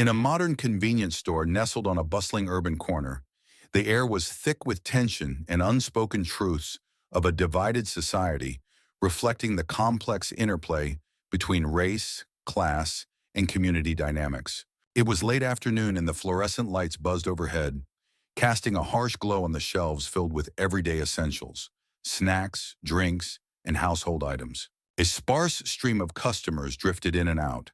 In a modern convenience store nestled on a bustling urban corner, the air was thick with tension and unspoken truths of a divided society, reflecting the complex interplay between race, class, and community dynamics. It was late afternoon and the fluorescent lights buzzed overhead, casting a harsh glow on the shelves filled with everyday essentials, snacks, drinks, and household items. A sparse stream of customers drifted in and out,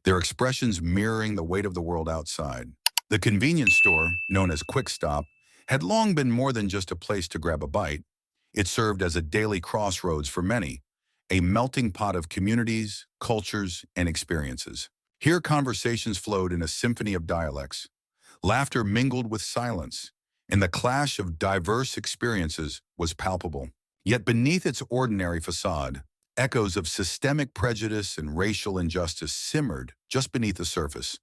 their expressions mirroring the weight of the world outside. The convenience store, known as Quick Stop, had long been more than just a place to grab a bite. It served as a daily crossroads for many, a melting pot of communities, cultures, and experiences. Here conversations flowed in a symphony of dialects. Laughter mingled with silence, and the clash of diverse experiences was palpable. Yet beneath its ordinary facade, echoes of systemic prejudice and racial injustice simmered just beneath the surface,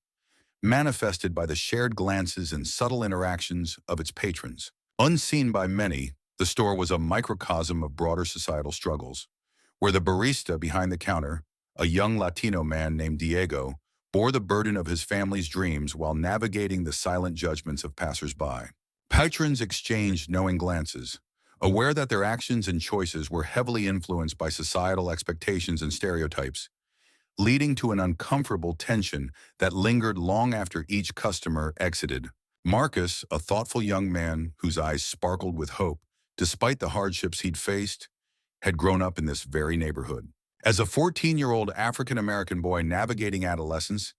manifested by the shared glances and subtle interactions of its patrons. Unseen by many, the store was a microcosm of broader societal struggles, where the barista behind the counter, a young Latino man named Diego, bore the burden of his family's dreams while navigating the silent judgments of passers-by. Patrons exchanged knowing glances, aware that their actions and choices were heavily influenced by societal expectations and stereotypes, leading to an uncomfortable tension that lingered long after each customer exited. Marcus, a thoughtful young man whose eyes sparkled with hope, despite the hardships he'd faced, had grown up in this very neighborhood. As a 14-year-old African-American boy navigating adolescence,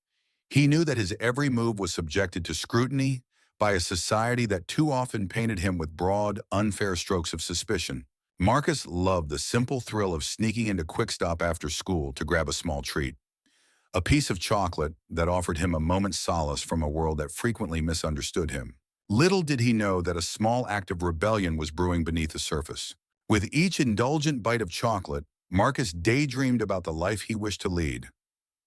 he knew that his every move was subjected to scrutiny by a society that too often painted him with broad, unfair strokes of suspicion. Marcus loved the simple thrill of sneaking into Quick Stop after school to grab a small treat, a piece of chocolate that offered him a moment's solace from a world that frequently misunderstood him. Little did he know that a small act of rebellion was brewing beneath the surface. With each indulgent bite of chocolate, Marcus daydreamed about the life he wished to lead,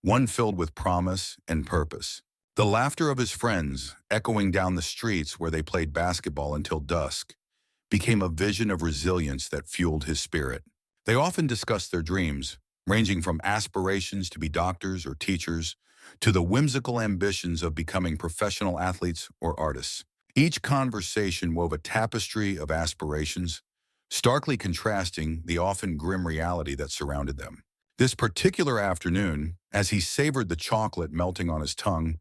one filled with promise and purpose. The laughter of his friends, echoing down the streets where they played basketball until dusk, became a vision of resilience that fueled his spirit. They often discussed their dreams, ranging from aspirations to be doctors or teachers, to the whimsical ambitions of becoming professional athletes or artists. Each conversation wove a tapestry of aspirations, starkly contrasting the often grim reality that surrounded them. This particular afternoon, as he savored the chocolate melting on his tongue,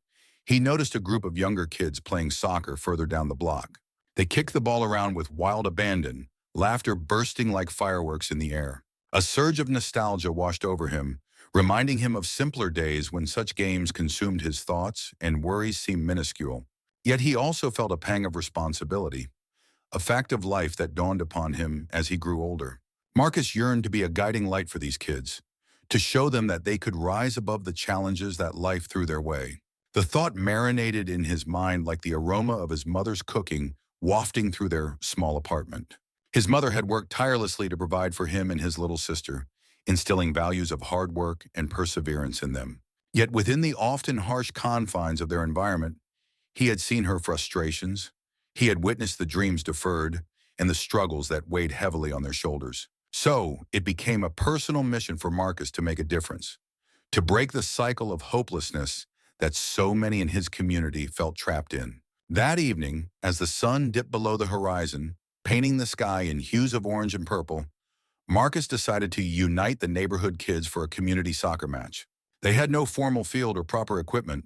he noticed a group of younger kids playing soccer further down the block. They kicked the ball around with wild abandon, laughter bursting like fireworks in the air. A surge of nostalgia washed over him, reminding him of simpler days when such games consumed his thoughts and worries seemed minuscule. Yet he also felt a pang of responsibility, a fact of life that dawned upon him as he grew older. Marcus yearned to be a guiding light for these kids, to show them that they could rise above the challenges that life threw their way. The thought marinated in his mind like the aroma of his mother's cooking wafting through their small apartment. His mother had worked tirelessly to provide for him and his little sister, instilling values of hard work and perseverance in them. Yet within the often harsh confines of their environment, he had seen her frustrations, he had witnessed the dreams deferred, and the struggles that weighed heavily on their shoulders. So, it became a personal mission for Marcus to make a difference, to break the cycle of hopelessness that so many in his community felt trapped in. That evening, as the sun dipped below the horizon, painting the sky in hues of orange and purple, Marcus decided to unite the neighborhood kids for a community soccer match. They had no formal field or proper equipment,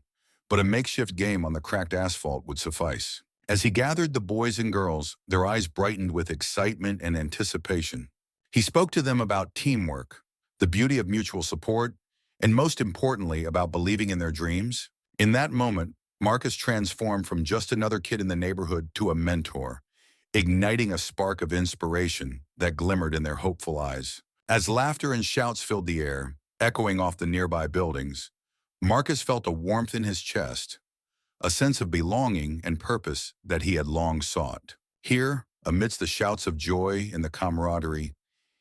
but a makeshift game on the cracked asphalt would suffice. As he gathered the boys and girls, their eyes brightened with excitement and anticipation. He spoke to them about teamwork, the beauty of mutual support, and most importantly, about believing in their dreams. In that moment, Marcus transformed from just another kid in the neighborhood to a mentor, igniting a spark of inspiration that glimmered in their hopeful eyes. As laughter and shouts filled the air, echoing off the nearby buildings, Marcus felt a warmth in his chest, a sense of belonging and purpose that he had long sought. Here, amidst the shouts of joy and the camaraderie,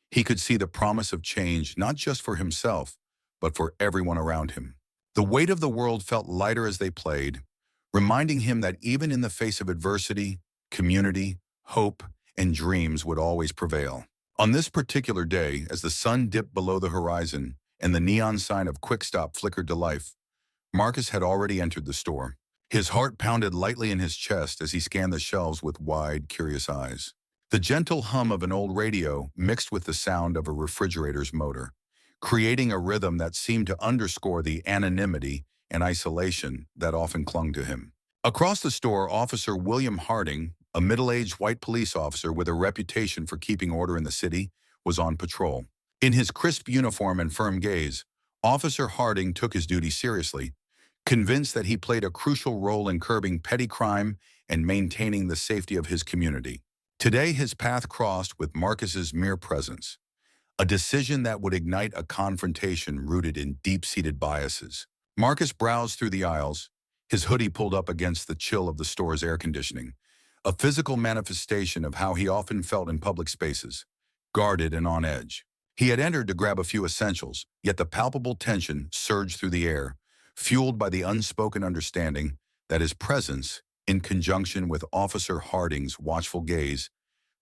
he could see the promise of change not just for himself, but for everyone around him. The weight of the world felt lighter as they played, reminding him that even in the face of adversity, community, hope, and dreams would always prevail. On this particular day, as the sun dipped below the horizon and the neon sign of Quick Stop flickered to life, Marcus had already entered the store. His heart pounded lightly in his chest as he scanned the shelves with wide, curious eyes. The gentle hum of an old radio mixed with the sound of a refrigerator's motor, creating a rhythm that seemed to underscore the anonymity and isolation that often clung to him. Across the store, Officer William Harding, a middle-aged white police officer with a reputation for keeping order in the city, was on patrol. In his crisp uniform and firm gaze, Officer Harding took his duty seriously, convinced that he played a crucial role in curbing petty crime and maintaining the safety of his community. Today, his path crossed with Marcus's mere presence, a decision that would ignite a confrontation rooted in deep-seated biases. Marcus browsed through the aisles, his hoodie pulled up against the chill of the store's air conditioning, a physical manifestation of how he often felt in public spaces, guarded and on edge. He had entered to grab a few essentials, yet the palpable tension surged through the air, fueled by the unspoken understanding that his presence, in conjunction with Officer Harding's watchful gaze,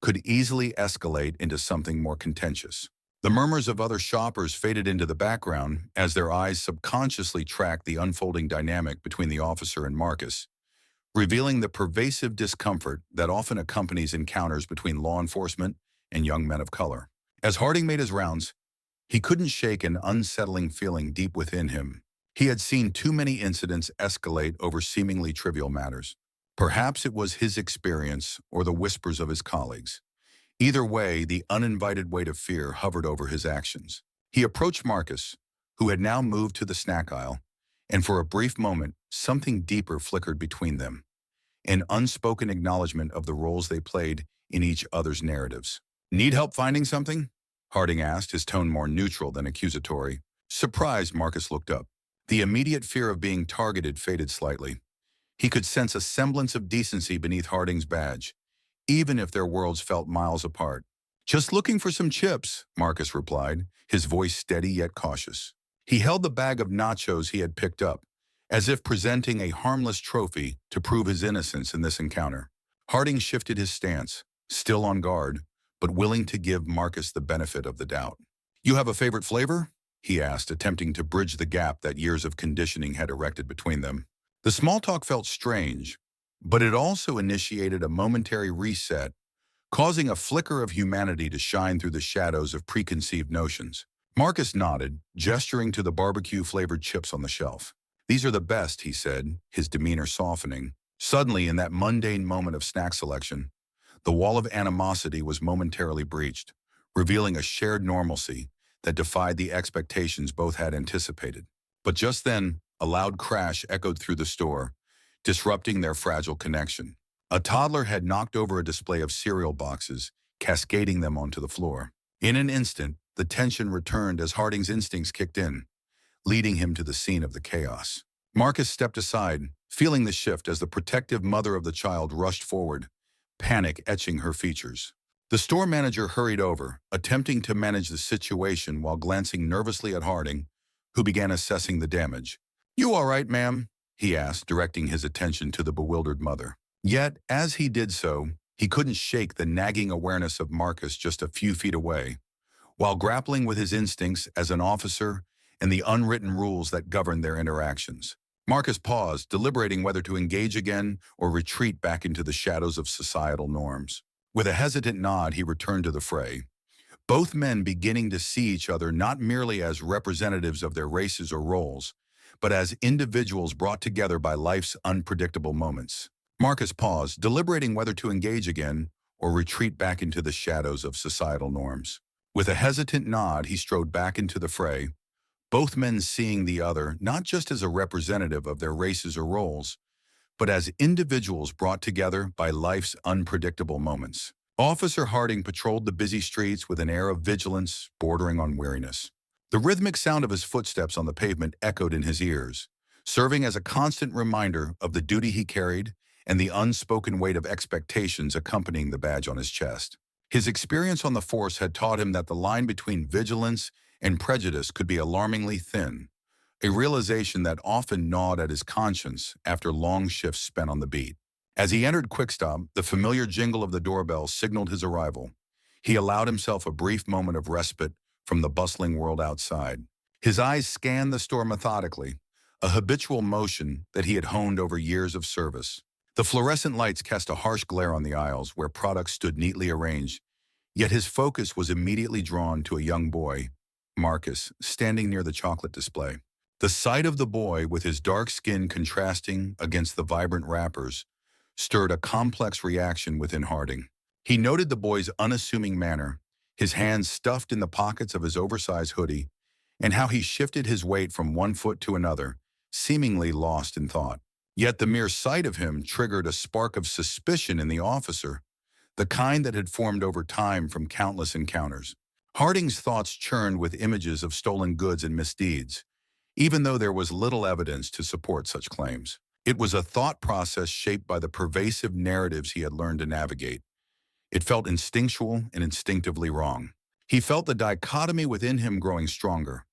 could easily escalate into something more contentious. The murmurs of other shoppers faded into the background as their eyes subconsciously tracked the unfolding dynamic between the officer and Marcus, revealing the pervasive discomfort that often accompanies encounters between law enforcement and young men of color. As Harding made his rounds, he couldn't shake an unsettling feeling deep within him. He had seen too many incidents escalate over seemingly trivial matters. Perhaps it was his experience or the whispers of his colleagues. Either way, the uninvited weight of fear hovered over his actions. He approached Marcus, who had now moved to the snack aisle, and for a brief moment, something deeper flickered between them, an unspoken acknowledgement of the roles they played in each other's narratives. "Need help finding something?" Harding asked, his tone more neutral than accusatory. Surprised, Marcus looked up. The immediate fear of being targeted faded slightly. He could sense a semblance of decency beneath Harding's badge, even if their worlds felt miles apart. "Just looking for some chips," Marcus replied, his voice steady yet cautious. He held the bag of nachos he had picked up, as if presenting a harmless trophy to prove his innocence in this encounter. Harding shifted his stance, still on guard, but willing to give Marcus the benefit of the doubt. "You have a favorite flavor?" he asked, attempting to bridge the gap that years of conditioning had erected between them. The small talk felt strange, but it also initiated a momentary reset, causing a flicker of humanity to shine through the shadows of preconceived notions. Marcus nodded, gesturing to the barbecue-flavored chips on the shelf. "These are the best," he said, his demeanor softening. Suddenly, in that mundane moment of snack selection, the wall of animosity was momentarily breached, revealing a shared normalcy that defied the expectations both had anticipated. But just then, a loud crash echoed through the store, disrupting their fragile connection. A toddler had knocked over a display of cereal boxes, cascading them onto the floor. In an instant, the tension returned as Harding's instincts kicked in, leading him to the scene of the chaos. Marcus stepped aside, feeling the shift as the protective mother of the child rushed forward, panic etching her features. The store manager hurried over, attempting to manage the situation while glancing nervously at Harding, who began assessing the damage. "You all right, ma'am?" he asked, directing his attention to the bewildered mother. Yet, as he did so, he couldn't shake the nagging awareness of Marcus just a few feet away, while grappling with his instincts as an officer and the unwritten rules that govern their interactions. Marcus paused, deliberating whether to engage again or retreat back into the shadows of societal norms. With a hesitant nod, he returned to the fray, both men beginning to see each other not merely as representatives of their races or roles, but as individuals brought together by life's unpredictable moments. Marcus paused, deliberating whether to engage again or retreat back into the shadows of societal norms. With a hesitant nod, he strode back into the fray, both men seeing the other not just as a representative of their races or roles, but as individuals brought together by life's unpredictable moments. Officer Harding patrolled the busy streets with an air of vigilance bordering on weariness. The rhythmic sound of his footsteps on the pavement echoed in his ears, serving as a constant reminder of the duty he carried and the unspoken weight of expectations accompanying the badge on his chest. His experience on the force had taught him that the line between vigilance and prejudice could be alarmingly thin, a realization that often gnawed at his conscience after long shifts spent on the beat. As he entered Quickstop, the familiar jingle of the doorbell signaled his arrival. He allowed himself a brief moment of respite from the bustling world outside. His eyes scanned the store methodically, a habitual motion that he had honed over years of service. The fluorescent lights cast a harsh glare on the aisles where products stood neatly arranged, yet his focus was immediately drawn to a young boy, Marcus, standing near the chocolate display. The sight of the boy, with his dark skin contrasting against the vibrant wrappers, stirred a complex reaction within Harding. He noted the boy's unassuming manner, his hands stuffed in the pockets of his oversized hoodie, and how he shifted his weight from one foot to another, seemingly lost in thought. Yet the mere sight of him triggered a spark of suspicion in the officer, the kind that had formed over time from countless encounters. Harding's thoughts churned with images of stolen goods and misdeeds, even though there was little evidence to support such claims. It was a thought process shaped by the pervasive narratives he had learned to navigate. It felt instinctual and instinctively wrong. He felt the dichotomy within him growing stronger.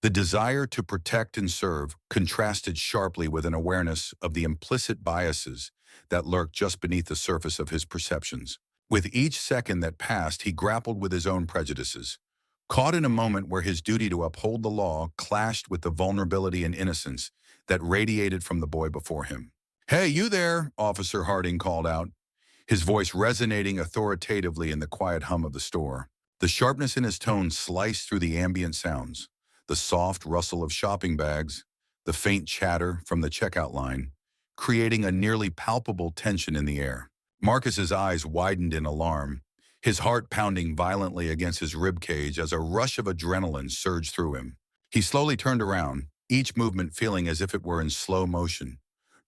The desire to protect and serve contrasted sharply with an awareness of the implicit biases that lurked just beneath the surface of his perceptions. With each second that passed, he grappled with his own prejudices, caught in a moment where his duty to uphold the law clashed with the vulnerability and innocence that radiated from the boy before him. "Hey, you there," Officer Harding called out, his voice resonating authoritatively in the quiet hum of the store. The sharpness in his tone sliced through the ambient sounds, the soft rustle of shopping bags, the faint chatter from the checkout line, creating a nearly palpable tension in the air. Marcus's eyes widened in alarm, his heart pounding violently against his ribcage as a rush of adrenaline surged through him. He slowly turned around, each movement feeling as if it were in slow motion,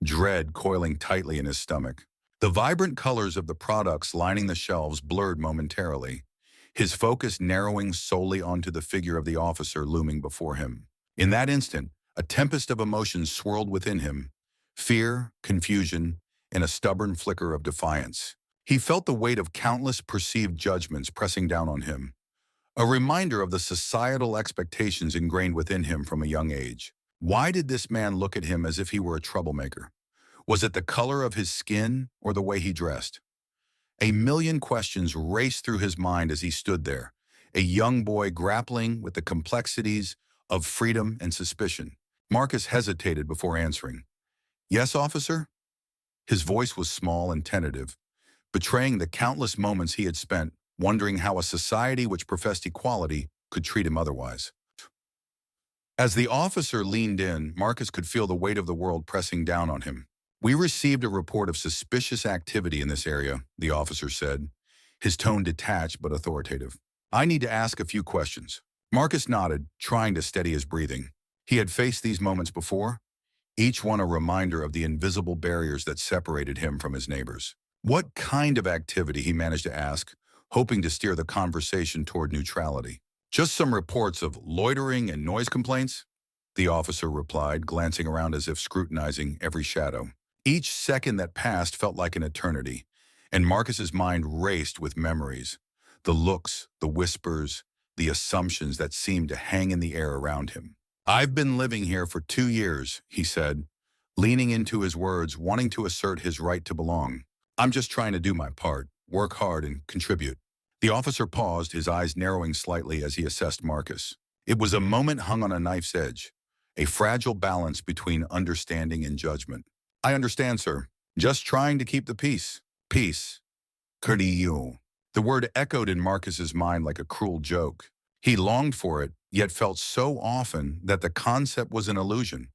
dread coiling tightly in his stomach. The vibrant colors of the products lining the shelves blurred momentarily, his focus narrowing solely onto the figure of the officer looming before him. In that instant, a tempest of emotions swirled within him: fear, confusion, and a stubborn flicker of defiance. He felt the weight of countless perceived judgments pressing down on him, a reminder of the societal expectations ingrained within him from a young age. Why did this man look at him as if he were a troublemaker? Was it the color of his skin or the way he dressed? A million questions raced through his mind as he stood there, a young boy grappling with the complexities of freedom and suspicion. Marcus hesitated before answering. "Yes, officer?" His voice was small and tentative, betraying the countless moments he had spent wondering how a society which professed equality could treat him otherwise. As the officer leaned in, Marcus could feel the weight of the world pressing down on him. "We received a report of suspicious activity in this area," the officer said, his tone detached but authoritative. "I need to ask a few questions." Marcus nodded, trying to steady his breathing. He had faced these moments before, each one a reminder of the invisible barriers that separated him from his neighbors. "What kind of activity?" he managed to ask, hoping to steer the conversation toward neutrality. "Just some reports of loitering and noise complaints," the officer replied, glancing around as if scrutinizing every shadow. Each second that passed felt like an eternity, and Marcus's mind raced with memories, the looks, the whispers, the assumptions that seemed to hang in the air around him. "I've been living here for 2 years," he said, leaning into his words, wanting to assert his right to belong. "I'm just trying to do my part, work hard, and contribute." The officer paused, his eyes narrowing slightly as he assessed Marcus. It was a moment hung on a knife's edge, a fragile balance between understanding and judgment. "I understand, sir. Just trying to keep the peace." Peace. Curdio. The word echoed in Marcus's mind like a cruel joke. He longed for it, yet felt so often that the concept was an illusion,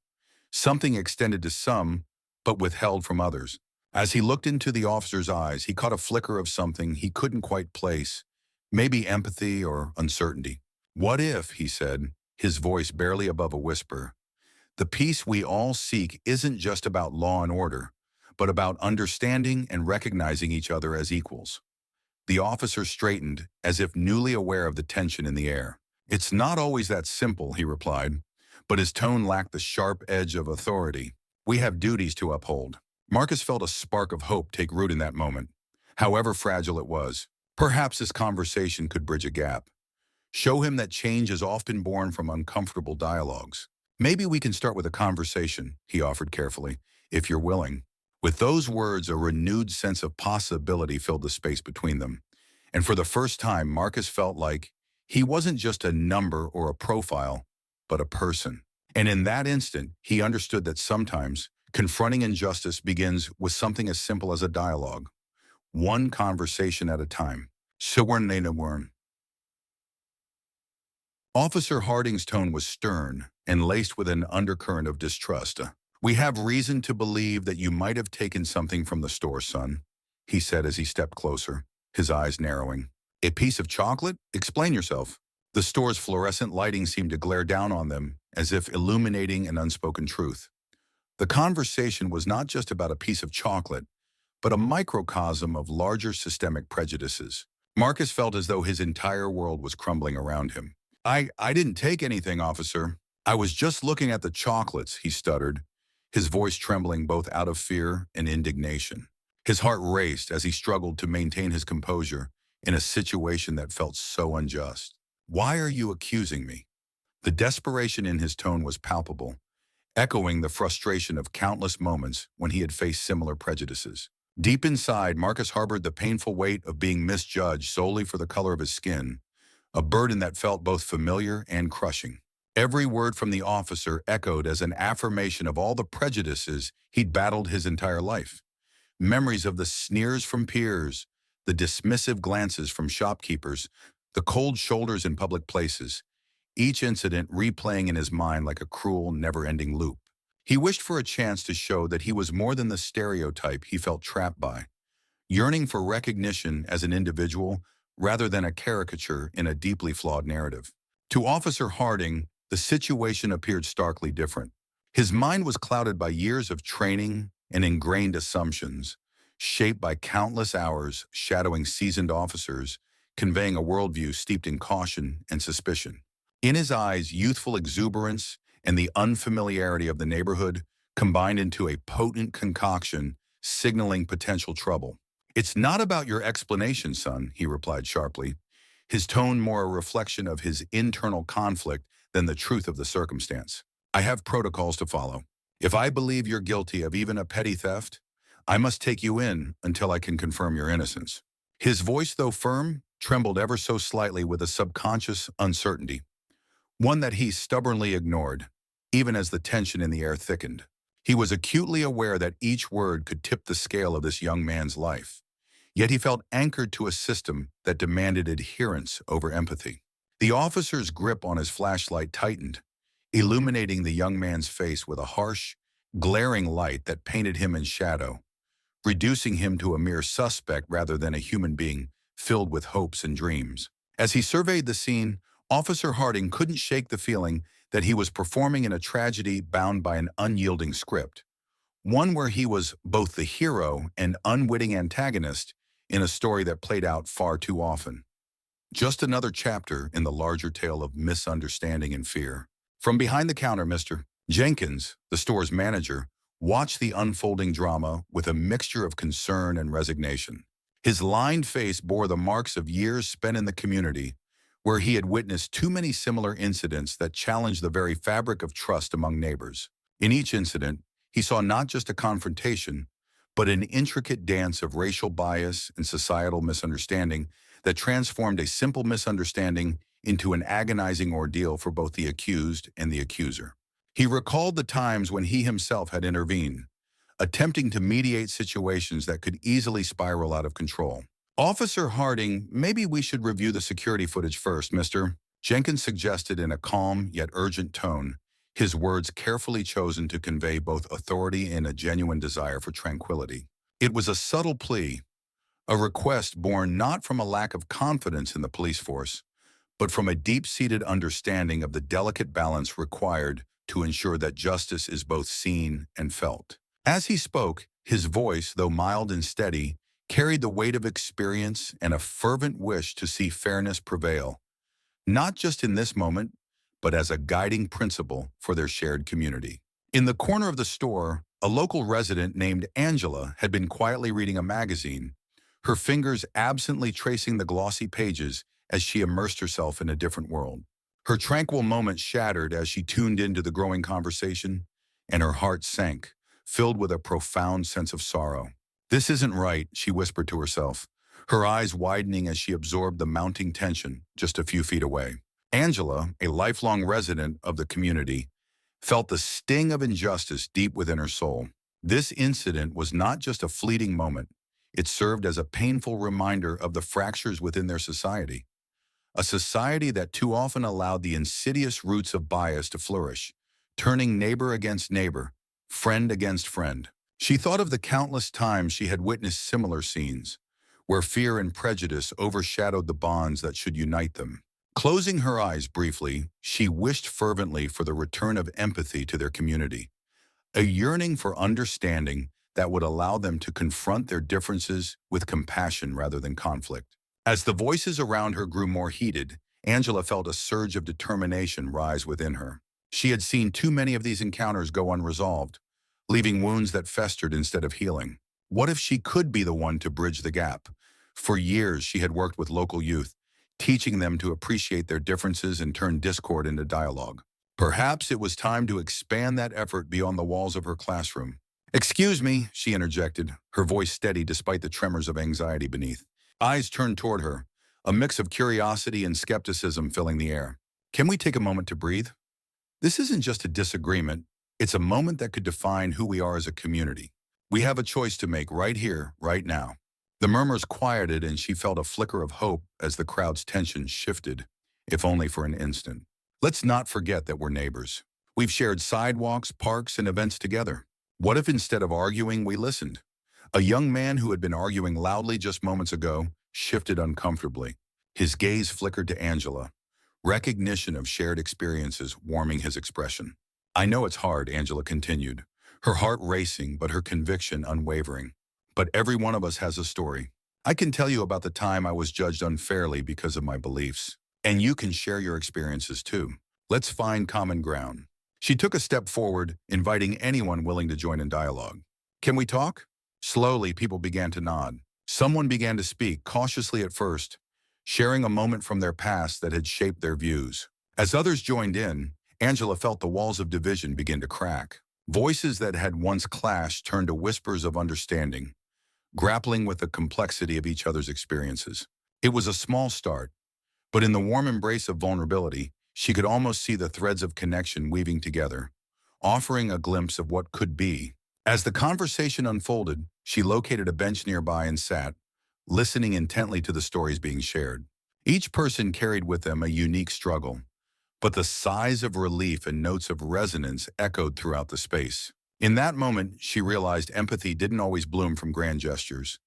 something extended to some, but withheld from others. As he looked into the officer's eyes, he caught a flicker of something he couldn't quite place, maybe empathy or uncertainty. "What if," he said, his voice barely above a whisper, "the peace we all seek isn't just about law and order, but about understanding and recognizing each other as equals?" The officer straightened, as if newly aware of the tension in the air. "It's not always that simple," he replied, but his tone lacked the sharp edge of authority. "We have duties to uphold." Marcus felt a spark of hope take root in that moment, however fragile it was. Perhaps this conversation could bridge a gap, show him that change is often born from uncomfortable dialogues. "Maybe we can start with a conversation," he offered carefully, "if you're willing." With those words, a renewed sense of possibility filled the space between them, and for the first time, Marcus felt like he wasn't just a number or a profile, but a person. And in that instant, he understood that sometimes confronting injustice begins with something as simple as a dialogue, one conversation at a time. Siwern. Officer Harding's tone was stern and laced with an undercurrent of distrust. "We have reason to believe that you might have taken something from the store, son," he said as he stepped closer, his eyes narrowing. "A piece of chocolate? Explain yourself." The store's fluorescent lighting seemed to glare down on them, as if illuminating an unspoken truth. The conversation was not just about a piece of chocolate, but a microcosm of larger systemic prejudices. Marcus felt as though his entire world was crumbling around him. I didn't take anything, officer. I was just looking at the chocolates," he stuttered, his voice trembling both out of fear and indignation. His heart raced as he struggled to maintain his composure in a situation that felt so unjust. "Why are you accusing me?" The desperation in his tone was palpable, echoing the frustration of countless moments when he had faced similar prejudices. Deep inside, Marcus harbored the painful weight of being misjudged solely for the color of his skin, a burden that felt both familiar and crushing. Every word from the officer echoed as an affirmation of all the prejudices he'd battled his entire life. Memories of the sneers from peers, the dismissive glances from shopkeepers, the cold shoulders in public places, each incident replaying in his mind like a cruel, never-ending loop. He wished for a chance to show that he was more than the stereotype he felt trapped by, yearning for recognition as an individual rather than a caricature in a deeply flawed narrative. To Officer Harding, the situation appeared starkly different. His mind was clouded by years of training and ingrained assumptions, shaped by countless hours shadowing seasoned officers, conveying a worldview steeped in caution and suspicion. In his eyes, youthful exuberance and the unfamiliarity of the neighborhood combined into a potent concoction signaling potential trouble. "It's not about your explanation, son," he replied sharply, his tone more a reflection of his internal conflict than the truth of the circumstance. "I have protocols to follow. If I believe you're guilty of even a petty theft, I must take you in until I can confirm your innocence." His voice, though firm, trembled ever so slightly with a subconscious uncertainty, one that he stubbornly ignored, even as the tension in the air thickened. He was acutely aware that each word could tip the scale of this young man's life, yet he felt anchored to a system that demanded adherence over empathy. The officer's grip on his flashlight tightened, illuminating the young man's face with a harsh, glaring light that painted him in shadow, reducing him to a mere suspect rather than a human being filled with hopes and dreams. As he surveyed the scene, Officer Harding couldn't shake the feeling that he was performing in a tragedy bound by an unyielding script, one where he was both the hero and unwitting antagonist in a story that played out far too often. Just another chapter in the larger tale of misunderstanding and fear. From behind the counter, Mr. Jenkins, the store's manager, watched the unfolding drama with a mixture of concern and resignation. His lined face bore the marks of years spent in the community, where he had witnessed too many similar incidents that challenged the very fabric of trust among neighbors. In each incident, he saw not just a confrontation, but an intricate dance of racial bias and societal misunderstanding that transformed a simple misunderstanding into an agonizing ordeal for both the accused and the accuser. He recalled the times when he himself had intervened, attempting to mediate situations that could easily spiral out of control. "Officer Harding, maybe we should review the security footage first, Mr. Jenkins suggested in a calm yet urgent tone, his words carefully chosen to convey both authority and a genuine desire for tranquility. It was a subtle plea, a request born not from a lack of confidence in the police force, but from a deep-seated understanding of the delicate balance required to ensure that justice is both seen and felt. As he spoke, his voice, though mild and steady, carried the weight of experience and a fervent wish to see fairness prevail, not just in this moment, but as a guiding principle for their shared community. In the corner of the store, a local resident named Angela had been quietly reading a magazine, her fingers absently tracing the glossy pages as she immersed herself in a different world. Her tranquil moment shattered as she tuned into the growing conversation, and her heart sank, filled with a profound sense of sorrow. "This isn't right," she whispered to herself, her eyes widening as she absorbed the mounting tension just a few feet away. Angela, a lifelong resident of the community, felt the sting of injustice deep within her soul. This incident was not just a fleeting moment. It served as a painful reminder of the fractures within their society, a society that too often allowed the insidious roots of bias to flourish, turning neighbor against neighbor, friend against friend. She thought of the countless times she had witnessed similar scenes, where fear and prejudice overshadowed the bonds that should unite them. Closing her eyes briefly, she wished fervently for the return of empathy to their community, a yearning for understanding that would allow them to confront their differences with compassion rather than conflict. As the voices around her grew more heated, Angela felt a surge of determination rise within her. She had seen too many of these encounters go unresolved, leaving wounds that festered instead of healing. What if she could be the one to bridge the gap? For years, she had worked with local youth, teaching them to appreciate their differences and turn discord into dialogue. Perhaps it was time to expand that effort beyond the walls of her classroom. "Excuse me," she interjected, her voice steady despite the tremors of anxiety beneath. Eyes turned toward her, a mix of curiosity and skepticism filling the air. "Can we take a moment to breathe? This isn't just a disagreement, it's a moment that could define who we are as a community. We have a choice to make right here, right now." The murmurs quieted and she felt a flicker of hope as the crowd's tension shifted, if only for an instant. Let's not forget that we're neighbors. We've shared sidewalks, parks, and events together. What if instead of arguing, we listened? A young man who had been arguing loudly just moments ago shifted uncomfortably. His gaze flickered to Angela, recognition of shared experiences warming his expression. "I know it's hard," Angela continued, her heart racing but her conviction unwavering. "But every one of us has a story. I can tell you about the time I was judged unfairly because of my beliefs. And you can share your experiences too. Let's find common ground." She took a step forward, inviting anyone willing to join in dialogue. "Can we talk?" Slowly, people began to nod. Someone began to speak, cautiously at first, sharing a moment from their past that had shaped their views. As others joined in, Angela felt the walls of division begin to crack. Voices that had once clashed turned to whispers of understanding, grappling with the complexity of each other's experiences. It was a small start, but in the warm embrace of vulnerability, she could almost see the threads of connection weaving together, offering a glimpse of what could be. As the conversation unfolded, she located a bench nearby and sat, listening intently to the stories being shared. Each person carried with them a unique struggle, but the sighs of relief and notes of resonance echoed throughout the space. In that moment, she realized empathy didn't always bloom from grand gestures.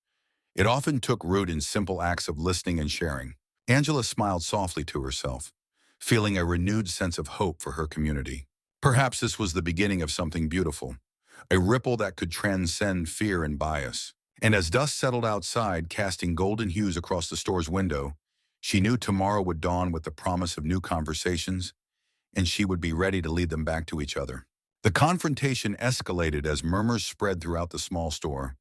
It often took root in simple acts of listening and sharing. Angela smiled softly to herself, feeling a renewed sense of hope for her community. Perhaps this was the beginning of something beautiful, a ripple that could transcend fear and bias. And as dusk settled outside, casting golden hues across the store's window, she knew tomorrow would dawn with the promise of new conversations, and she would be ready to lead them back to each other. The confrontation escalated as murmurs spread throughout the small store,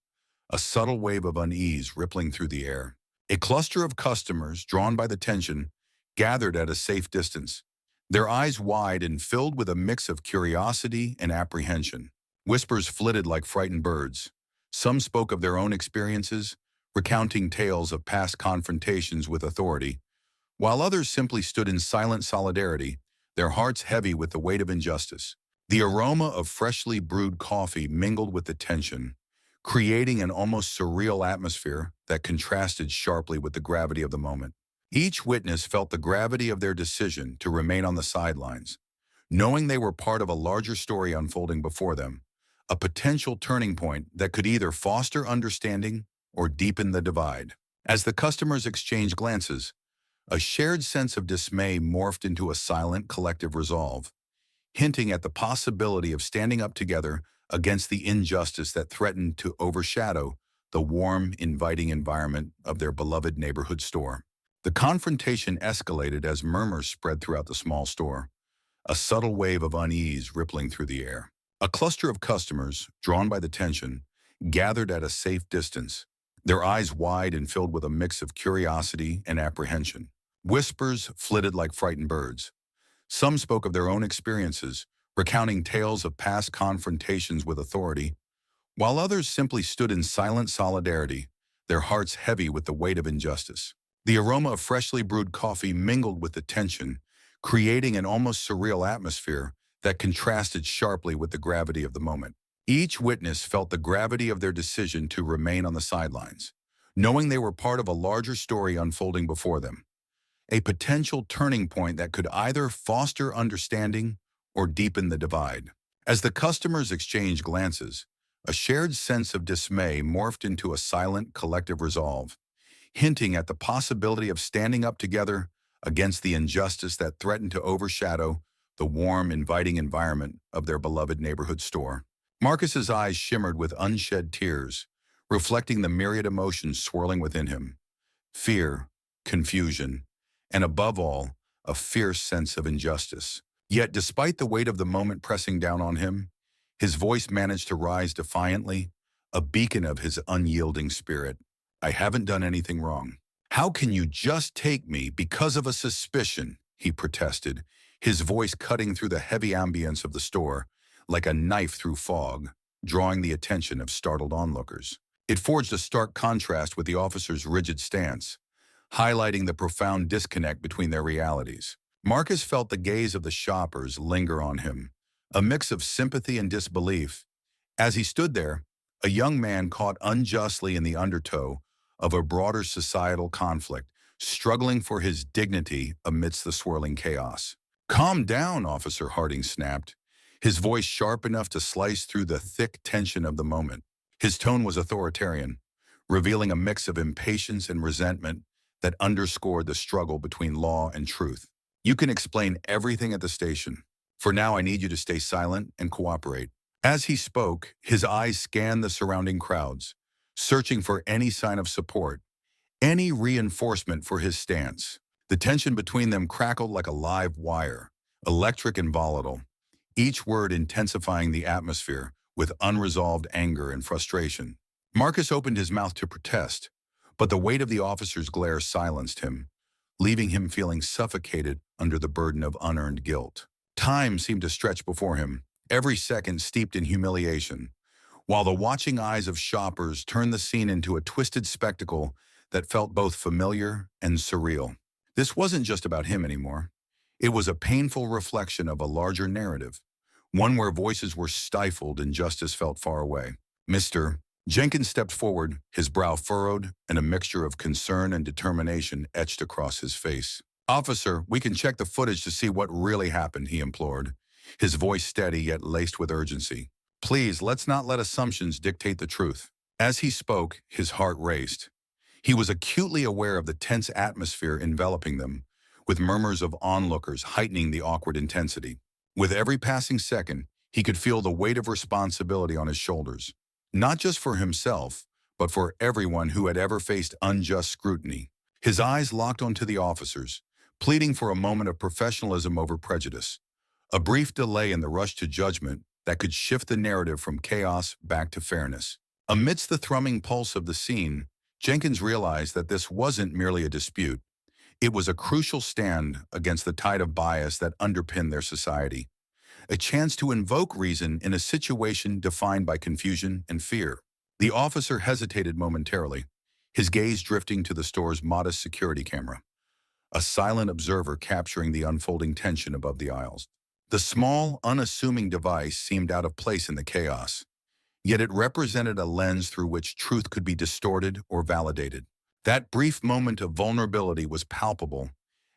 a subtle wave of unease rippling through the air. A cluster of customers, drawn by the tension, gathered at a safe distance, their eyes wide and filled with a mix of curiosity and apprehension. Whispers flitted like frightened birds. Some spoke of their own experiences, recounting tales of past confrontations with authority, while others simply stood in silent solidarity, their hearts heavy with the weight of injustice. The aroma of freshly brewed coffee mingled with the tension, creating an almost surreal atmosphere that contrasted sharply with the gravity of the moment. Each witness felt the gravity of their decision to remain on the sidelines, knowing they were part of a larger story unfolding before them, a potential turning point that could either foster understanding or deepen the divide. As the customers exchanged glances, a shared sense of dismay morphed into a silent, collective resolve, hinting at the possibility of standing up together against the injustice that threatened to overshadow the warm, inviting environment of their beloved neighborhood store. The confrontation escalated as murmurs spread throughout the small store, a subtle wave of unease rippling through the air. A cluster of customers, drawn by the tension, gathered at a safe distance, their eyes wide and filled with a mix of curiosity and apprehension. Whispers flitted like frightened birds. Some spoke of their own experiences, recounting tales of past confrontations with authority, while others simply stood in silent solidarity, their hearts heavy with the weight of injustice. The aroma of freshly brewed coffee mingled with the tension, creating an almost surreal atmosphere that contrasted sharply with the gravity of the moment. Each witness felt the gravity of their decision to remain on the sidelines, knowing they were part of a larger story unfolding before them, a potential turning point that could either foster understanding or deepen the divide. As the customers exchanged glances, a shared sense of dismay morphed into a silent, collective resolve, hinting at the possibility of standing up together against the injustice that threatened to overshadow the warm, inviting environment of their beloved neighborhood store. Marcus's eyes shimmered with unshed tears, reflecting the myriad emotions swirling within him: fear, confusion, and above all, a fierce sense of injustice. Yet, despite the weight of the moment pressing down on him, his voice managed to rise defiantly, a beacon of his unyielding spirit. "I haven't done anything wrong. How can you just take me because of a suspicion?" he protested, his voice cutting through the heavy ambience of the store like a knife through fog, drawing the attention of startled onlookers. It forged a stark contrast with the officer's rigid stance, highlighting the profound disconnect between their realities. Marcus felt the gaze of the shoppers linger on him, a mix of sympathy and disbelief. As he stood there, a young man caught unjustly in the undertow of a broader societal conflict, struggling for his dignity amidst the swirling chaos. "Calm down," Officer Harding snapped, his voice sharp enough to slice through the thick tension of the moment. His tone was authoritarian, revealing a mix of impatience and resentment that underscored the struggle between law and truth. "You can explain everything at the station. For now, I need you to stay silent and cooperate." As he spoke, his eyes scanned the surrounding crowds, searching for any sign of support, any reinforcement for his stance. The tension between them crackled like a live wire, electric and volatile, each word intensifying the atmosphere with unresolved anger and frustration. Marcus opened his mouth to protest, but the weight of the officer's glare silenced him, leaving him feeling suffocated under the burden of unearned guilt. Time seemed to stretch before him, every second steeped in humiliation, while the watching eyes of shoppers turned the scene into a twisted spectacle that felt both familiar and surreal. This wasn't just about him anymore. It was a painful reflection of a larger narrative, one where voices were stifled and justice felt far away. "Mr." Jenkins stepped forward, his brow furrowed, and a mixture of concern and determination etched across his face. "Officer, we can check the footage to see what really happened," he implored, his voice steady yet laced with urgency. "Please, let's not let assumptions dictate the truth." As he spoke, his heart raced. He was acutely aware of the tense atmosphere enveloping them, with murmurs of onlookers heightening the awkward intensity. With every passing second, he could feel the weight of responsibility on his shoulders, not just for himself, but for everyone who had ever faced unjust scrutiny. His eyes locked onto the officers, pleading for a moment of professionalism over prejudice, a brief delay in the rush to judgment that could shift the narrative from chaos back to fairness. Amidst the thrumming pulse of the scene, Jenkins realized that this wasn't merely a dispute. It was a crucial stand against the tide of bias that underpinned their society, a chance to invoke reason in a situation defined by confusion and fear. The officer hesitated momentarily, his gaze drifting to the store's modest security camera, a silent observer capturing the unfolding tension above the aisles. The small, unassuming device seemed out of place in the chaos, yet it represented a lens through which truth could be distorted or validated. That brief moment of vulnerability was palpable,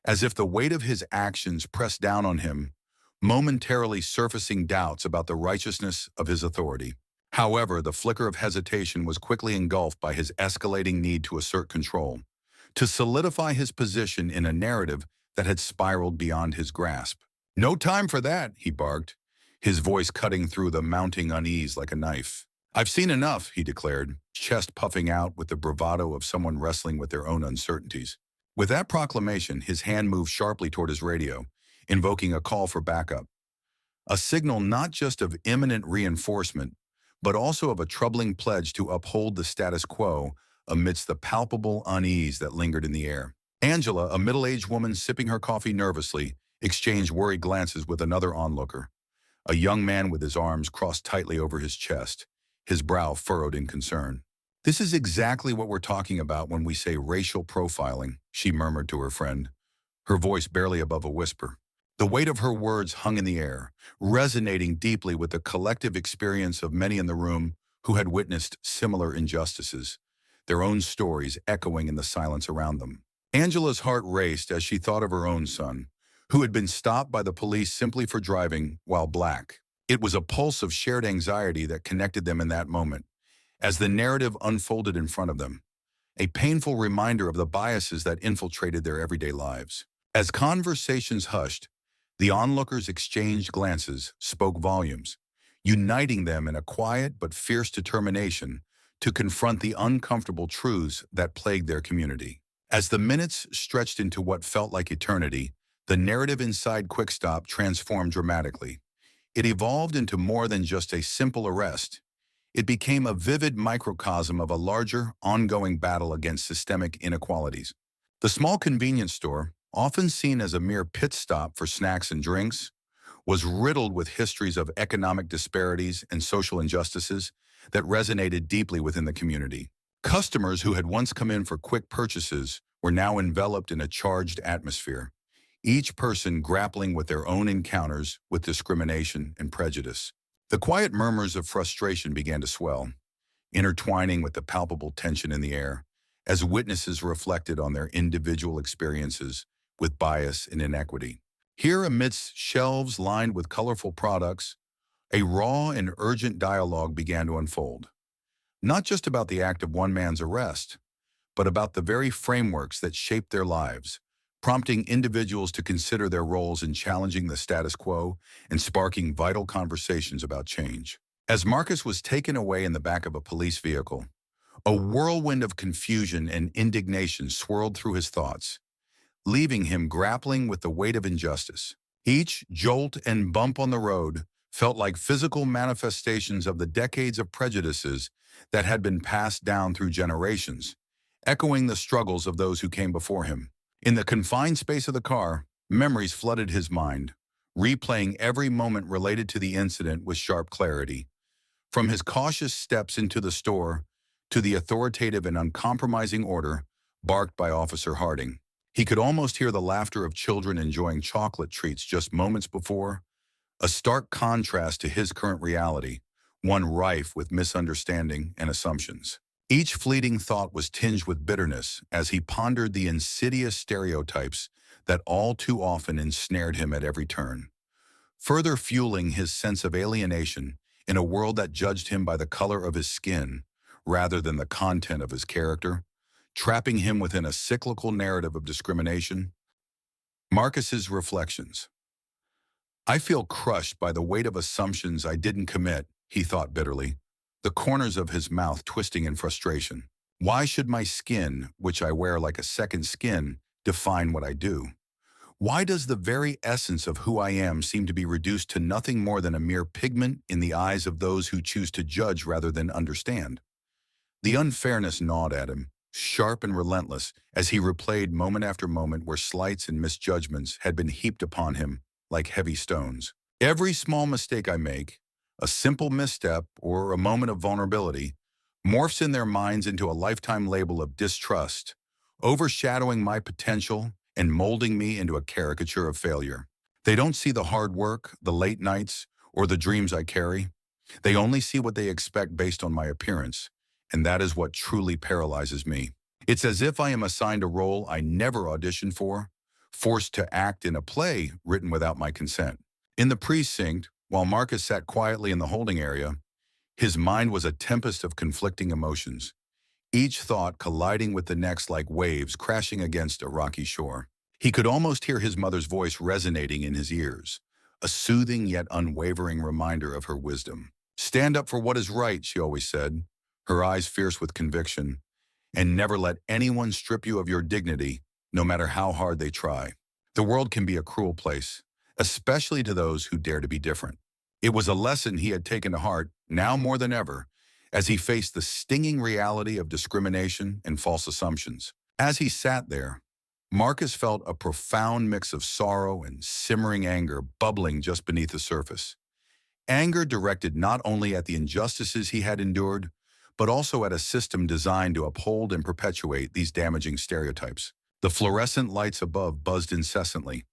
as if the weight of his actions pressed down on him, momentarily surfacing doubts about the righteousness of his authority. However, the flicker of hesitation was quickly engulfed by his escalating need to assert control, to solidify his position in a narrative that had spiraled beyond his grasp. "No time for that," he barked, his voice cutting through the mounting unease like a knife. "I've seen enough," he declared, chest puffing out with the bravado of someone wrestling with their own uncertainties. With that proclamation, his hand moved sharply toward his radio, invoking a call for backup, a signal not just of imminent reinforcement, but also of a troubling pledge to uphold the status quo amidst the palpable unease that lingered in the air. Angela, a middle-aged woman sipping her coffee nervously, exchanged worried glances with another onlooker, a young man with his arms crossed tightly over his chest, his brow furrowed in concern. "This is exactly what we're talking about when we say racial profiling," she murmured to her friend, her voice barely above a whisper. The weight of her words hung in the air, resonating deeply with the collective experience of many in the room who had witnessed similar injustices, their own stories echoing in the silence around them. Angela's heart raced as she thought of her own son, who had been stopped by the police simply for driving while black. It was a pulse of shared anxiety that connected them in that moment, as the narrative unfolded in front of them, a painful reminder of the biases that infiltrated their everyday lives. As conversations hushed, the onlookers exchanged glances, spoke volumes, uniting them in a quiet but fierce determination to confront the uncomfortable truths that plagued their community. As the minutes stretched into what felt like eternity, the narrative inside Quickstop transformed dramatically. It evolved into more than just a simple arrest. It became a vivid microcosm of a larger, ongoing battle against systemic inequalities. The small convenience store, often seen as a mere pit stop for snacks and drinks, was riddled with histories of economic disparities and social injustices that resonated deeply within the community. Customers who had once come in for quick purchases were now enveloped in a charged atmosphere, each person grappling with their own encounters with discrimination and prejudice. The quiet murmurs of frustration began to swell, intertwining with the palpable tension in the air, as witnesses reflected on their individual experiences with bias and inequity. Here, amidst shelves lined with colorful products, a raw and urgent dialogue began to unfold, not just about the act of one man's arrest, but about the very frameworks that shaped their lives, prompting individuals to consider their roles in challenging the status quo and sparking vital conversations about change. As Marcus was taken away in the back of a police vehicle, a whirlwind of confusion and indignation swirled through his thoughts, leaving him grappling with the weight of injustice. Each jolt and bump on the road felt like physical manifestations of the decades of prejudices that had been passed down through generations, echoing the struggles of those who came before him. In the confined space of the car, memories flooded his mind, replaying every moment related to the incident with sharp clarity. From his cautious steps into the store to the authoritative and uncompromising order barked by Officer Harding, he could almost hear the laughter of children enjoying chocolate treats just moments before, a stark contrast to his current reality, one rife with misunderstanding and assumptions. Each fleeting thought was tinged with bitterness as he pondered the insidious stereotypes that all too often ensnared him at every turn, further fueling his sense of alienation in a world that judged him by the color of his skin rather than the content of his character, trapping him within a cyclical narrative of discrimination. Marcus's reflections. I feel crushed by the weight of assumptions I didn't commit, he thought bitterly, the corners of his mouth twisting in frustration. Why should my skin, which I wear like a second skin, define what I do? Why does the very essence of who I am seem to be reduced to nothing more than a mere pigment in the eyes of those who choose to judge rather than understand? The unfairness gnawed at him, sharp and relentless, as he replayed moment after moment where slights and misjudgments had been heaped upon him like heavy stones. Every small mistake I make, a simple misstep or a moment of vulnerability, morphs in their minds into a lifetime label of distrust, overshadowing my potential and molding me into a caricature of failure. They don't see the hard work, the late nights, or the dreams I carry. They only see what they expect based on my appearance, and that is what truly paralyzes me. It's as if I am assigned a role I never auditioned for, forced to act in a play written without my consent. In the precinct, while Marcus sat quietly in the holding area, his mind was a tempest of conflicting emotions, each thought colliding with the next like waves crashing against a rocky shore. He could almost hear his mother's voice resonating in his ears, a soothing yet unwavering reminder of her wisdom. "Stand up for what is right," she always said, her eyes fierce with conviction, "and never let anyone strip you of your dignity, no matter how hard they try." The world can be a cruel place, especially to those who dare to be different. It was a lesson he had taken to heart, now more than ever, as he faced the stinging reality of discrimination and false assumptions. As he sat there, Marcus felt a profound mix of sorrow and simmering anger bubbling just beneath the surface. Anger directed not only at the injustices he had endured, but also at a system designed to uphold and perpetuate these damaging stereotypes. The fluorescent lights above buzzed incessantly,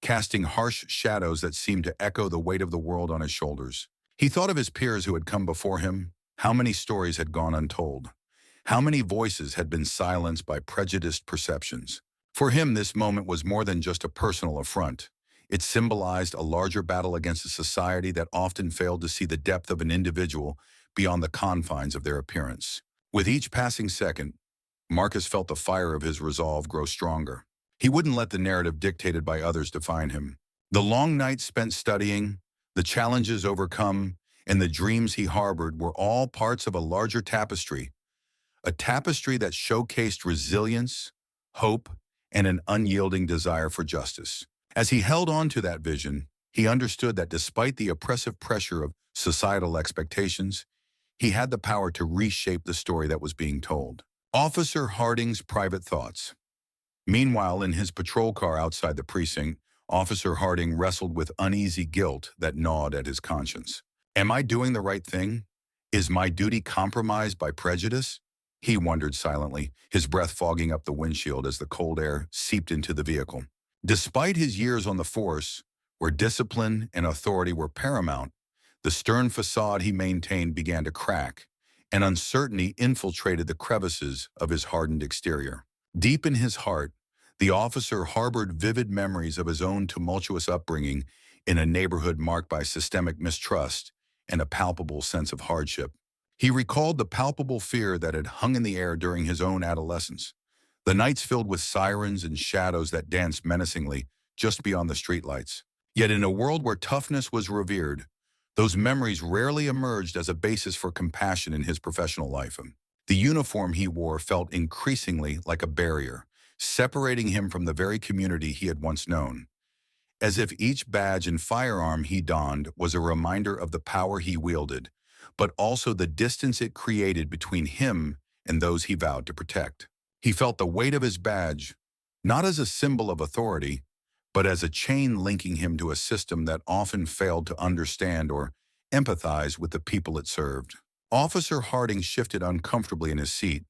casting harsh shadows that seemed to echo the weight of the world on his shoulders. He thought of his peers who had come before him. How many stories had gone untold? How many voices had been silenced by prejudiced perceptions? For him, this moment was more than just a personal affront. It symbolized a larger battle against a society that often failed to see the depth of an individual beyond the confines of their appearance. With each passing second, Marcus felt the fire of his resolve grow stronger. He wouldn't let the narrative dictated by others define him. The long nights spent studying, the challenges overcome, and the dreams he harbored were all parts of a larger tapestry, a tapestry that showcased resilience, hope, and an unyielding desire for justice. As he held on to that vision, he understood that despite the oppressive pressure of societal expectations, he had the power to reshape the story that was being told. Officer Harding's private thoughts. Meanwhile, in his patrol car outside the precinct, Officer Harding wrestled with uneasy guilt that gnawed at his conscience. Am I doing the right thing? Is my duty compromised by prejudice? He wondered silently, his breath fogging up the windshield as the cold air seeped into the vehicle. Despite his years on the force, where discipline and authority were paramount, the stern facade he maintained began to crack, and uncertainty infiltrated the crevices of his hardened exterior. Deep in his heart, the officer harbored vivid memories of his own tumultuous upbringing in a neighborhood marked by systemic mistrust and a palpable sense of hardship. He recalled the palpable fear that had hung in the air during his own adolescence, the nights filled with sirens and shadows that danced menacingly just beyond the streetlights. Yet in a world where toughness was revered, those memories rarely emerged as a basis for compassion in his professional life. The uniform he wore felt increasingly like a barrier, separating him from the very community he had once known, as if each badge and firearm he donned was a reminder of the power he wielded, but also the distance it created between him and those he vowed to protect. He felt the weight of his badge, not as a symbol of authority, but as a chain linking him to a system that often failed to understand or empathize with the people it served. Officer Harding shifted uncomfortably in his seat,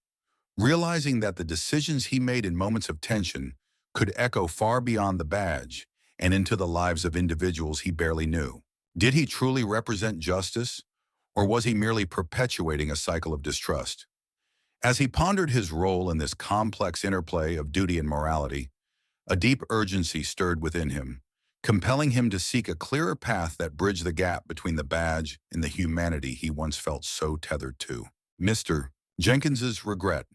realizing that the decisions he made in moments of tension could echo far beyond the badge and into the lives of individuals he barely knew. Did he truly represent justice, or was he merely perpetuating a cycle of distrust? As he pondered his role in this complex interplay of duty and morality, a deep urgency stirred within him, compelling him to seek a clearer path that bridged the gap between the badge and the humanity he once felt so tethered to. Mr. Jenkins's regret.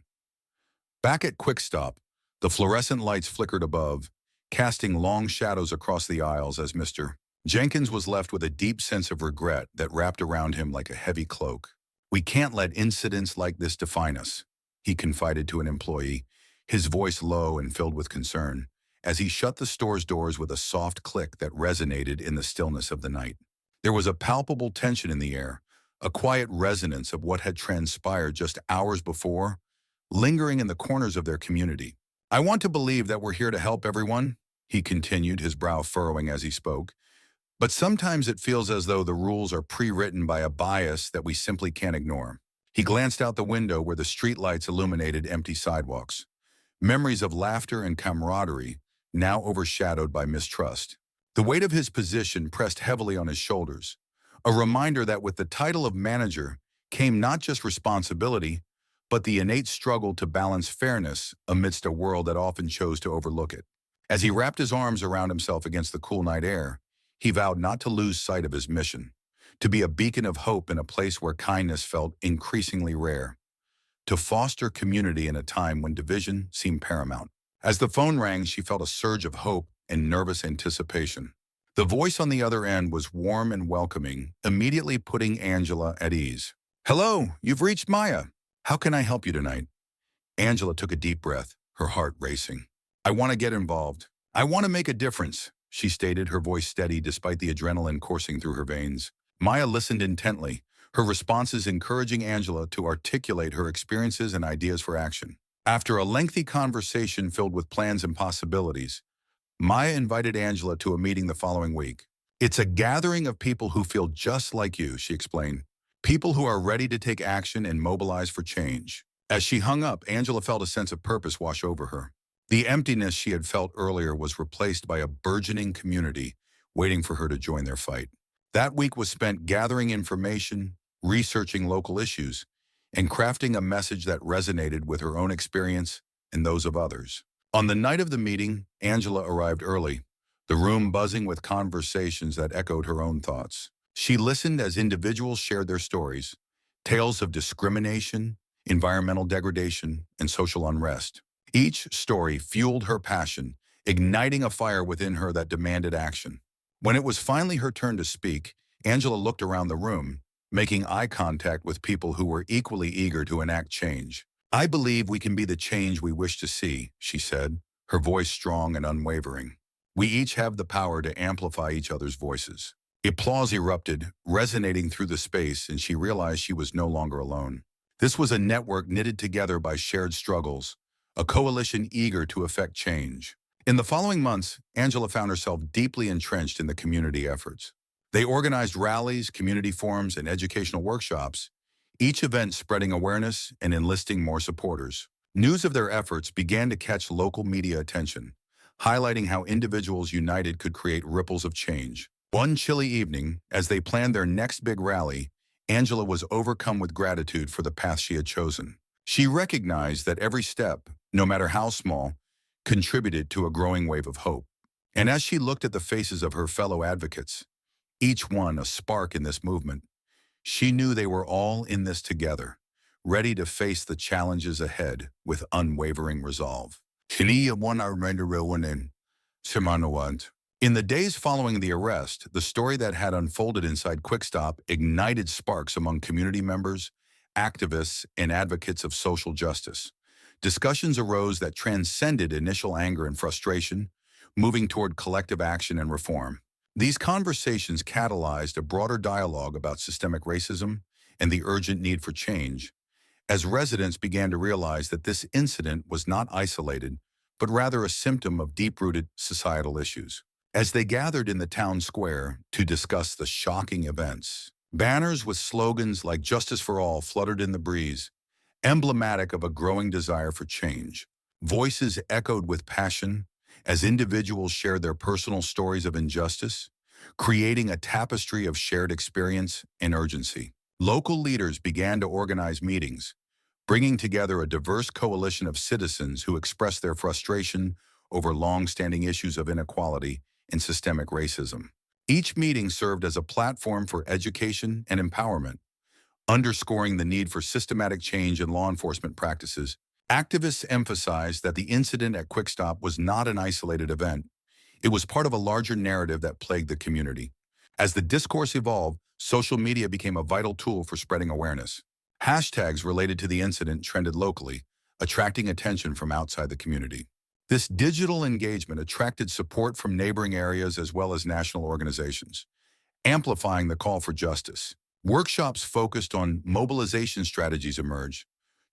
Back at Quick Stop, the fluorescent lights flickered above, casting long shadows across the aisles as Mr. Jenkins was left with a deep sense of regret that wrapped around him like a heavy cloak. We can't let incidents like this define us, he confided to an employee, his voice low and filled with concern, as he shut the store's doors with a soft click that resonated in the stillness of the night. There was a palpable tension in the air, a quiet resonance of what had transpired just hours before, lingering in the corners of their community. I want to believe that we're here to help everyone, he continued, his brow furrowing as he spoke. But sometimes it feels as though the rules are pre-written by a bias that we simply can't ignore. He glanced out the window where the streetlights illuminated empty sidewalks. Memories of laughter and camaraderie, now overshadowed by mistrust. The weight of his position pressed heavily on his shoulders, a reminder that with the title of manager came not just responsibility, but the innate struggle to balance fairness amidst a world that often chose to overlook it. As he wrapped his arms around himself against the cool night air, he vowed not to lose sight of his mission, to be a beacon of hope in a place where kindness felt increasingly rare, to foster community in a time when division seemed paramount. As the phone rang, she felt a surge of hope and nervous anticipation. The voice on the other end was warm and welcoming, immediately putting Angela at ease. "Hello, you've reached Maya. How can I help you tonight?" Angela took a deep breath, her heart racing. "I want to get involved. I want to make a difference," she stated, her voice steady despite the adrenaline coursing through her veins. Maya listened intently, her responses encouraging Angela to articulate her experiences and ideas for action. After a lengthy conversation filled with plans and possibilities, Maya invited Angela to a meeting the following week. "It's a gathering of people who feel just like you," she explained. "People who are ready to take action and mobilize for change." As she hung up, Angela felt a sense of purpose wash over her. The emptiness she had felt earlier was replaced by a burgeoning community waiting for her to join their fight. That week was spent gathering information, researching local issues, and crafting a message that resonated with her own experience and those of others. On the night of the meeting, Angela arrived early, the room buzzing with conversations that echoed her own thoughts. She listened as individuals shared their stories, tales of discrimination, environmental degradation, and social unrest. Each story fueled her passion, igniting a fire within her that demanded action. When it was finally her turn to speak, Angela looked around the room, making eye contact with people who were equally eager to enact change. "I believe we can be the change we wish to see," she said, her voice strong and unwavering. "We each have the power to amplify each other's voices." Applause erupted, resonating through the space, and she realized she was no longer alone. This was a network knitted together by shared struggles, a coalition eager to effect change. In the following months, Angela found herself deeply entrenched in the community efforts. They organized rallies, community forums, and educational workshops, each event spreading awareness and enlisting more supporters. News of their efforts began to catch local media attention, highlighting how individuals united could create ripples of change. One chilly evening, as they planned their next big rally, Angela was overcome with gratitude for the path she had chosen. She recognized that every step, no matter how small, contributed to a growing wave of hope. And as she looked at the faces of her fellow advocates, each one a spark in this movement, she knew they were all in this together, ready to face the challenges ahead with unwavering resolve. In the days following the arrest, the story that had unfolded inside Quickstop ignited sparks among community members, activists, and advocates of social justice. Discussions arose that transcended initial anger and frustration, moving toward collective action and reform. These conversations catalyzed a broader dialogue about systemic racism and the urgent need for change, as residents began to realize that this incident was not isolated, but rather a symptom of deep-rooted societal issues. As they gathered in the town square to discuss the shocking events, banners with slogans like "Justice for All" fluttered in the breeze, emblematic of a growing desire for change. Voices echoed with passion as individuals shared their personal stories of injustice, creating a tapestry of shared experience and urgency. Local leaders began to organize meetings, bringing together a diverse coalition of citizens who expressed their frustration over long-standing issues of inequality and systemic racism. Each meeting served as a platform for education and empowerment, underscoring the need for systematic change in law enforcement practices. Activists emphasized that the incident at Quickstop was not an isolated event. It was part of a larger narrative that plagued the community. As the discourse evolved, social media became a vital tool for spreading awareness. Hashtags related to the incident trended locally, attracting attention from outside the community. This digital engagement attracted support from neighboring areas as well as national organizations, amplifying the call for justice. Workshops focused on mobilization strategies emerged,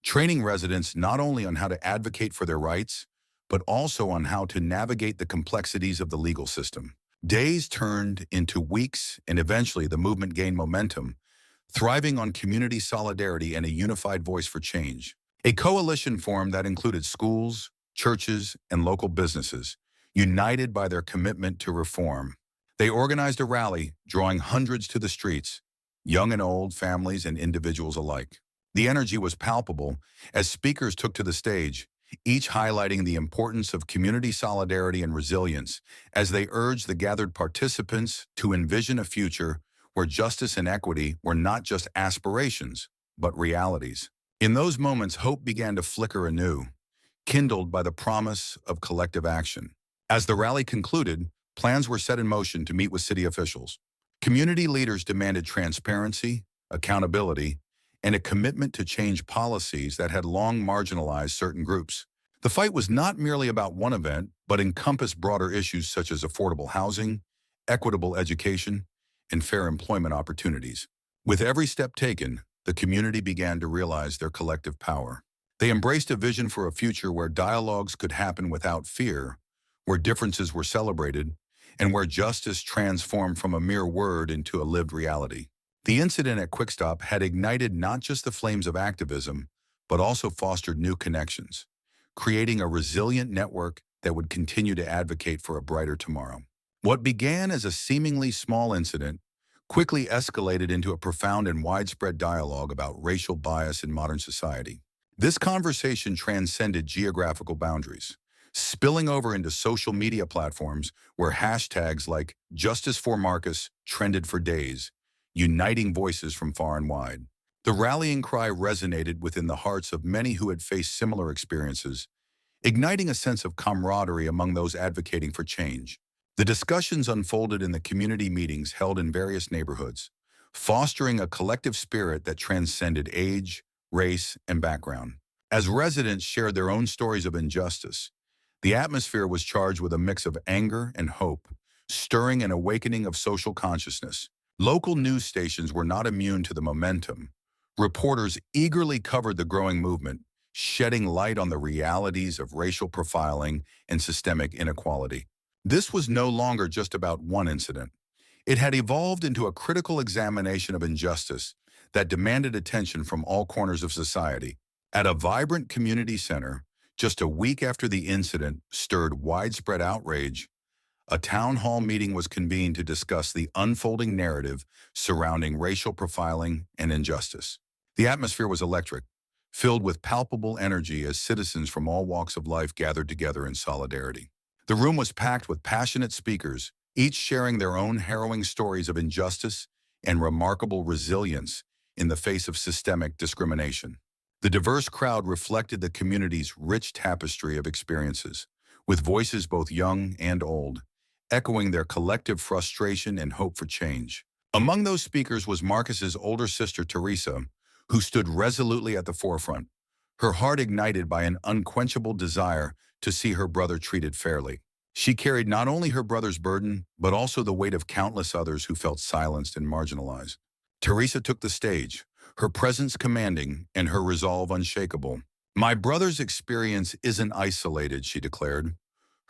training residents not only on how to advocate for their rights, but also on how to navigate the complexities of the legal system. Days turned into weeks, and eventually the movement gained momentum, thriving on community solidarity and a unified voice for change. A coalition formed that included schools, churches, and local businesses, united by their commitment to reform. They organized a rally, drawing hundreds to the streets, young and old, families and individuals alike. The energy was palpable as speakers took to the stage, each highlighting the importance of community solidarity and resilience as they urged the gathered participants to envision a future where justice and equity were not just aspirations, but realities. In those moments, hope began to flicker anew, kindled by the promise of collective action. As the rally concluded, plans were set in motion to meet with city officials. Community leaders demanded transparency, accountability, and a commitment to change policies that had long marginalized certain groups. The fight was not merely about one event, but encompassed broader issues such as affordable housing, equitable education, and fair employment opportunities. With every step taken, the community began to realize their collective power. They embraced a vision for a future where dialogues could happen without fear, where differences were celebrated, and where justice transformed from a mere word into a lived reality. The incident at Quickstop had ignited not just the flames of activism, but also fostered new connections, creating a resilient network that would continue to advocate for a brighter tomorrow. What began as a seemingly small incident quickly escalated into a profound and widespread dialogue about racial bias in modern society. This conversation transcended geographical boundaries, spilling over into social media platforms where hashtags like Justice for Marcus trended for days, uniting voices from far and wide. The rallying cry resonated within the hearts of many who had faced similar experiences, igniting a sense of camaraderie among those advocating for change. The discussions unfolded in the community meetings held in various neighborhoods, fostering a collective spirit that transcended age, race, and background. As residents shared their own stories of injustice, the atmosphere was charged with a mix of anger and hope, stirring an awakening of social consciousness. Local news stations were not immune to the momentum. Reporters eagerly covered the growing movement, shedding light on the realities of racial profiling and systemic inequality. This was no longer just about one incident. It had evolved into a critical examination of injustice that demanded attention from all corners of society. At a vibrant community center, just a week after the incident stirred widespread outrage, a town hall meeting was convened to discuss the unfolding narrative surrounding racial profiling and injustice. The atmosphere was electric, filled with palpable energy as citizens from all walks of life gathered together in solidarity. The room was packed with passionate speakers, each sharing their own harrowing stories of injustice and remarkable resilience in the face of systemic discrimination. The diverse crowd reflected the community's rich tapestry of experiences, with voices both young and old, echoing their collective frustration and hope for change. Among those speakers was Marcus's older sister, Teresa, who stood resolutely at the forefront, her heart ignited by an unquenchable desire to see her brother treated fairly. She carried not only her brother's burden, but also the weight of countless others who felt silenced and marginalized. Teresa took the stage, her presence commanding and her resolve unshakable. "My brother's experience isn't isolated," she declared,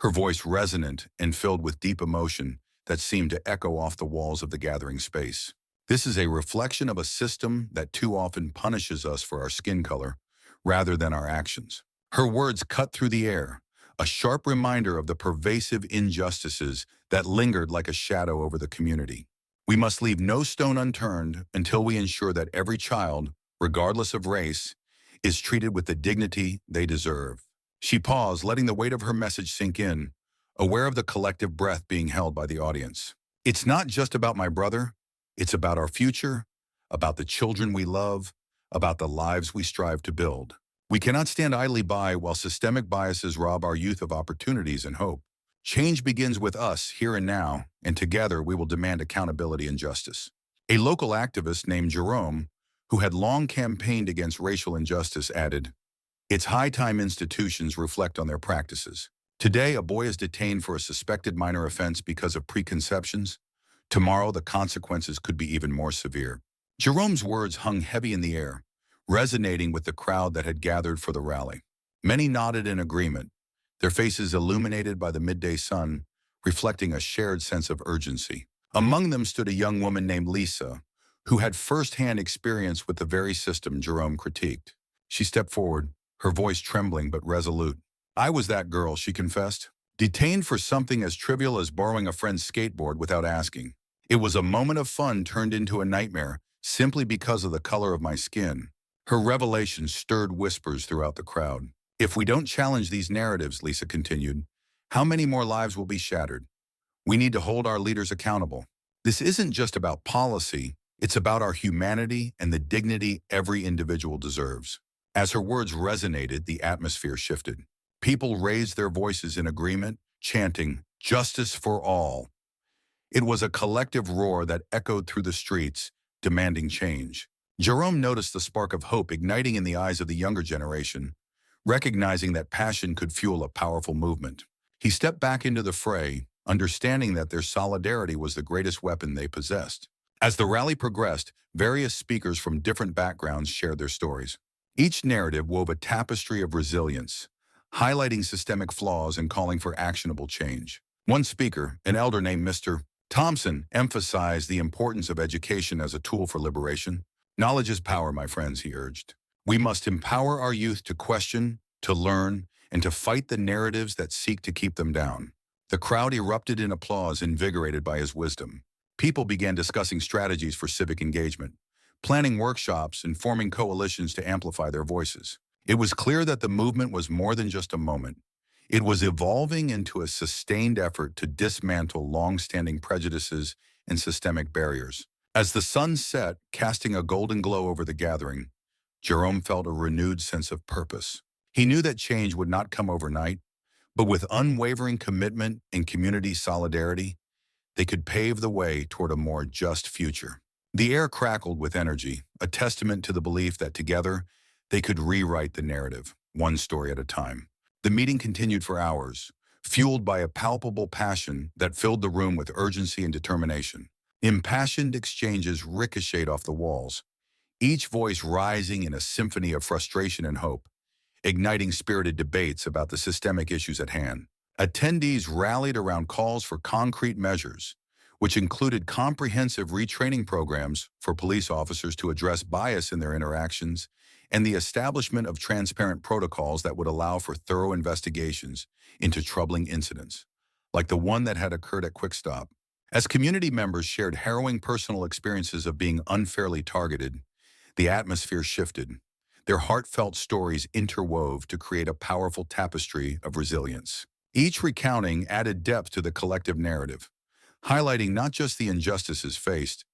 her voice resonant and filled with deep emotion that seemed to echo off the walls of the gathering space. "This is a reflection of a system that too often punishes us for our skin color rather than our actions." Her words cut through the air, a sharp reminder of the pervasive injustices that lingered like a shadow over the community. "We must leave no stone unturned until we ensure that every child, regardless of race, is treated with the dignity they deserve." She paused, letting the weight of her message sink in, aware of the collective breath being held by the audience. "It's not just about my brother. It's about our future, about the children we love, about the lives we strive to build. We cannot stand idly by while systemic biases rob our youth of opportunities and hope. Change begins with us, here and now, and together we will demand accountability and justice." A local activist named Jerome, who had long campaigned against racial injustice, added, "It's high time institutions reflect on their practices. Today, a boy is detained for a suspected minor offense because of preconceptions. Tomorrow, the consequences could be even more severe." Jerome's words hung heavy in the air, resonating with the crowd that had gathered for the rally. Many nodded in agreement, their faces illuminated by the midday sun, reflecting a shared sense of urgency. Among them stood a young woman named Lisa, who had first-hand experience with the very system Jerome critiqued. She stepped forward, her voice trembling but resolute. "I was that girl," she confessed, "detained for something as trivial as borrowing a friend's skateboard without asking. It was a moment of fun turned into a nightmare simply because of the color of my skin." Her revelation stirred whispers throughout the crowd. "If we don't challenge these narratives," Lisa continued, "how many more lives will be shattered? We need to hold our leaders accountable. This isn't just about policy, it's about our humanity and the dignity every individual deserves." As her words resonated, the atmosphere shifted. People raised their voices in agreement, chanting, "Justice for all." It was a collective roar that echoed through the streets, demanding change. Jerome noticed the spark of hope igniting in the eyes of the younger generation, recognizing that passion could fuel a powerful movement. He stepped back into the fray, understanding that their solidarity was the greatest weapon they possessed. As the rally progressed, various speakers from different backgrounds shared their stories. Each narrative wove a tapestry of resilience, highlighting systemic flaws and calling for actionable change. One speaker, an elder named Mr. Thompson, emphasized the importance of education as a tool for liberation. "Knowledge is power, my friends," he urged. "We must empower our youth to question, to learn, and to fight the narratives that seek to keep them down. The crowd erupted in applause, invigorated by his wisdom. People began discussing strategies for civic engagement, planning workshops and forming coalitions to amplify their voices. It was clear that the movement was more than just a moment. It was evolving into a sustained effort to dismantle long-standing prejudices and systemic barriers. As the sun set, casting a golden glow over the gathering, Jerome felt a renewed sense of purpose. He knew that change would not come overnight, but with unwavering commitment and community solidarity, they could pave the way toward a more just future. The air crackled with energy, a testament to the belief that together they could rewrite the narrative, one story at a time. The meeting continued for hours, fueled by a palpable passion that filled the room with urgency and determination. Impassioned exchanges ricocheted off the walls, each voice rising in a symphony of frustration and hope, igniting spirited debates about the systemic issues at hand. Attendees rallied around calls for concrete measures, which included comprehensive retraining programs for police officers to address bias in their interactions and the establishment of transparent protocols that would allow for thorough investigations into troubling incidents, like the one that had occurred at Quick Stop. As community members shared harrowing personal experiences of being unfairly targeted, the atmosphere shifted. Their heartfelt stories interwove to create a powerful tapestry of resilience. Each recounting added depth to the collective narrative, highlighting not just the injustices faced,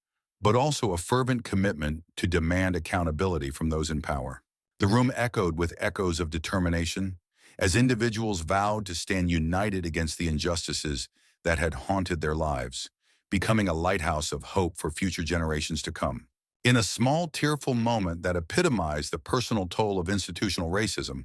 but also a fervent commitment to demand accountability from those in power. The room echoed with echoes of determination, as individuals vowed to stand united against the injustices that had haunted their lives, becoming a lighthouse of hope for future generations to come. In a small, tearful moment that epitomized the personal toll of institutional racism,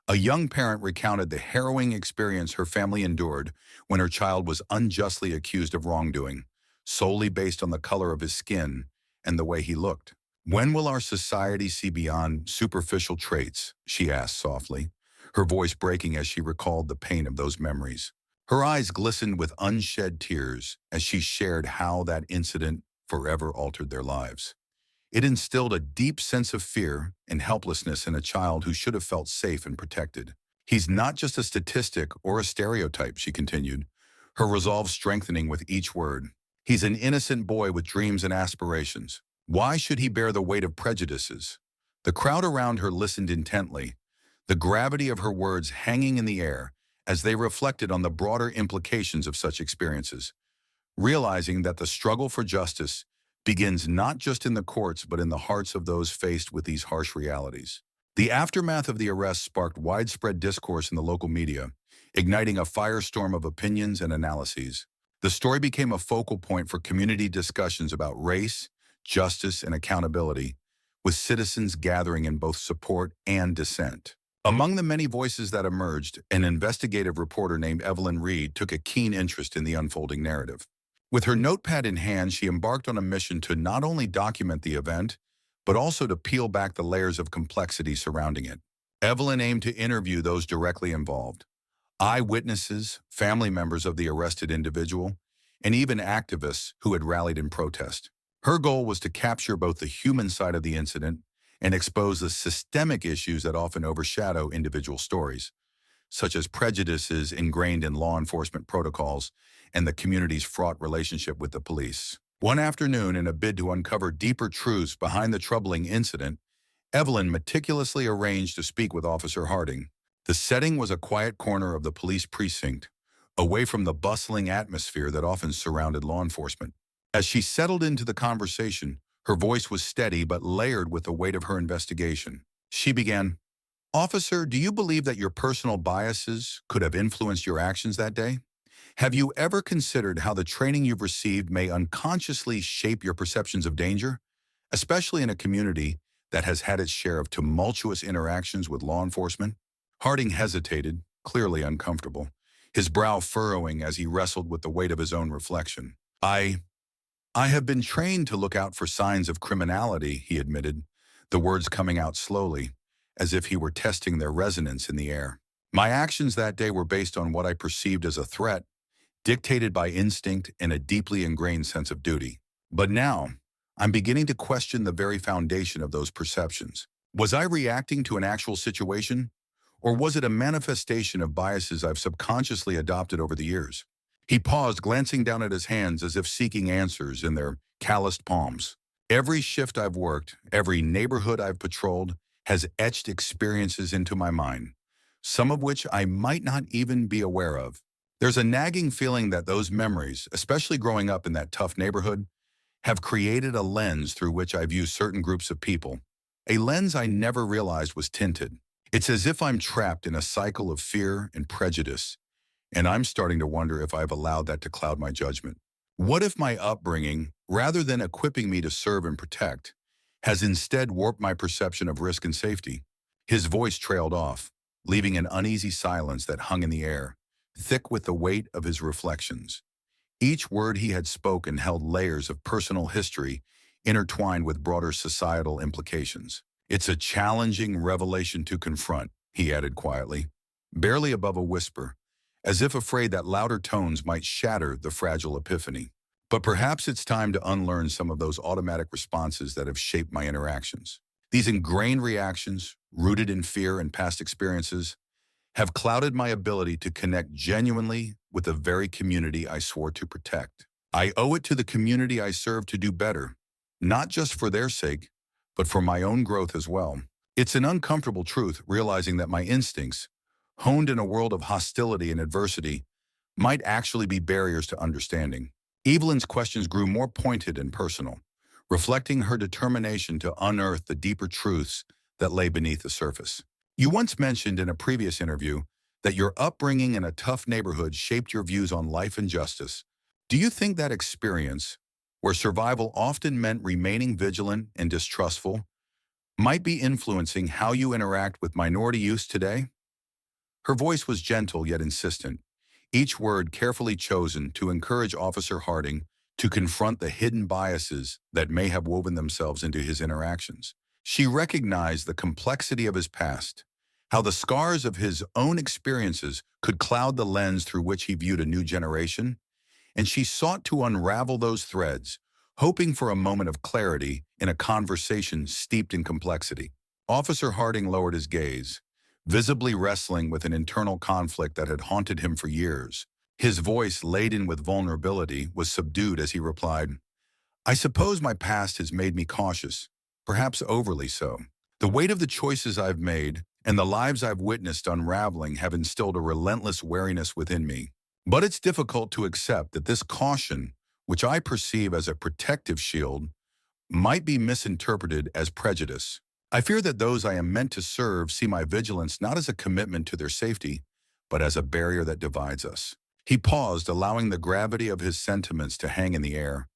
a young parent recounted the harrowing experience her family endured when her child was unjustly accused of wrongdoing, solely based on the color of his skin and the way he looked. "When will our society see beyond superficial traits?" she asked softly, her voice breaking as she recalled the pain of those memories. Her eyes glistened with unshed tears as she shared how that incident forever altered their lives. It instilled a deep sense of fear and helplessness in a child who should have felt safe and protected. "He's not just a statistic or a stereotype," she continued, her resolve strengthening with each word. "He's an innocent boy with dreams and aspirations. Why should he bear the weight of prejudices?" The crowd around her listened intently, the gravity of her words hanging in the air as they reflected on the broader implications of such experiences, realizing that the struggle for justice begins not just in the courts but in the hearts of those faced with these harsh realities. The aftermath of the arrest sparked widespread discourse in the local media, igniting a firestorm of opinions and analyses. The story became a focal point for community discussions about race, justice, and accountability, with citizens gathering in both support and dissent. Among the many voices that emerged, an investigative reporter named Evelyn Reed took a keen interest in the unfolding narrative. With her notepad in hand, she embarked on a mission to not only document the event, but also to peel back the layers of complexity surrounding it. Evelyn aimed to interview those directly involved: eyewitnesses, family members of the arrested individual, and even activists who had rallied in protest. Her goal was to capture both the human side of the incident and expose the systemic issues that often overshadow individual stories, such as prejudices ingrained in law enforcement protocols and the community's fraught relationship with the police. One afternoon, in a bid to uncover deeper truths behind the troubling incident, Evelyn meticulously arranged to speak with Officer Harding. The setting was a quiet corner of the police precinct, away from the bustling atmosphere that often surrounded law enforcement. As she settled into the conversation, her voice was steady but layered with the weight of her investigation. She began, "Officer, do you believe that your personal biases could have influenced your actions that day? Have you ever considered how the training you've received may unconsciously shape your perceptions of danger, especially in a community that has had its share of tumultuous interactions with law enforcement?" Harding hesitated, clearly uncomfortable, his brow furrowing as he wrestled with the weight of his own reflection. I have been trained to look out for signs of criminality," he admitted, the words coming out slowly, as if he were testing their resonance in the air. "My actions that day were based on what I perceived as a threat, dictated by instinct and a deeply ingrained sense of duty. But now, I'm beginning to question the very foundation of those perceptions. Was I reacting to an actual situation, Or was it a manifestation of biases I've subconsciously adopted over the years? He paused, glancing down at his hands as if seeking answers in their calloused palms. Every shift I've worked, every neighborhood I've patrolled, has etched experiences into my mind, some of which I might not even be aware of. There's a nagging feeling that those memories, especially growing up in that tough neighborhood, have created a lens through which I view certain groups of people, a lens I never realized was tinted. It's as if I'm trapped in a cycle of fear and prejudice, and I'm starting to wonder if I've allowed that to cloud my judgment. What if my upbringing, rather than equipping me to serve and protect, has instead warped my perception of risk and safety? His voice trailed off, leaving an uneasy silence that hung in the air, thick with the weight of his reflections. Each word he had spoken held layers of personal history intertwined with broader societal implications. It's a challenging revelation to confront, he added quietly, barely above a whisper, as if afraid that louder tones might shatter the fragile epiphany. But perhaps it's time to unlearn some of those automatic responses that have shaped my interactions. These ingrained reactions, rooted in fear and past experiences, have clouded my ability to connect genuinely with the very community I swore to protect. I owe it to the community I serve to do better, not just for their sake, but for my own growth as well. It's an uncomfortable truth, realizing that my instincts, honed in a world of hostility and adversity, might actually be barriers to understanding. Evelyn's questions grew more pointed and personal, reflecting her determination to unearth the deeper truths that lay beneath the surface. You once mentioned in a previous interview that your upbringing in a tough neighborhood shaped your views on life and justice. Do you think that experience, where survival often meant remaining vigilant and distrustful, might be influencing how you interact with minority youth today? Her voice was gentle yet insistent, each word carefully chosen to encourage Officer Harding to confront the hidden biases that may have woven themselves into his interactions. She recognized the complexity of his past, how the scars of his own experiences could cloud the lens through which he viewed a new generation, and she sought to unravel those threads, hoping for a moment of clarity in a conversation steeped in complexity. Officer Harding lowered his gaze, visibly wrestling with an internal conflict that had haunted him for years. His voice, laden with vulnerability, was subdued as he replied, "I suppose my past has made me cautious, perhaps overly so. The weight of the choices I've made and the lives I've witnessed unraveling have instilled a relentless wariness within me. But it's difficult to accept that this caution, which I perceive as a protective shield, might be misinterpreted as prejudice. I fear that those I am meant to serve see my vigilance not as a commitment to their safety, but as a barrier that divides us." He paused, allowing the gravity of his sentiments to hang in the air,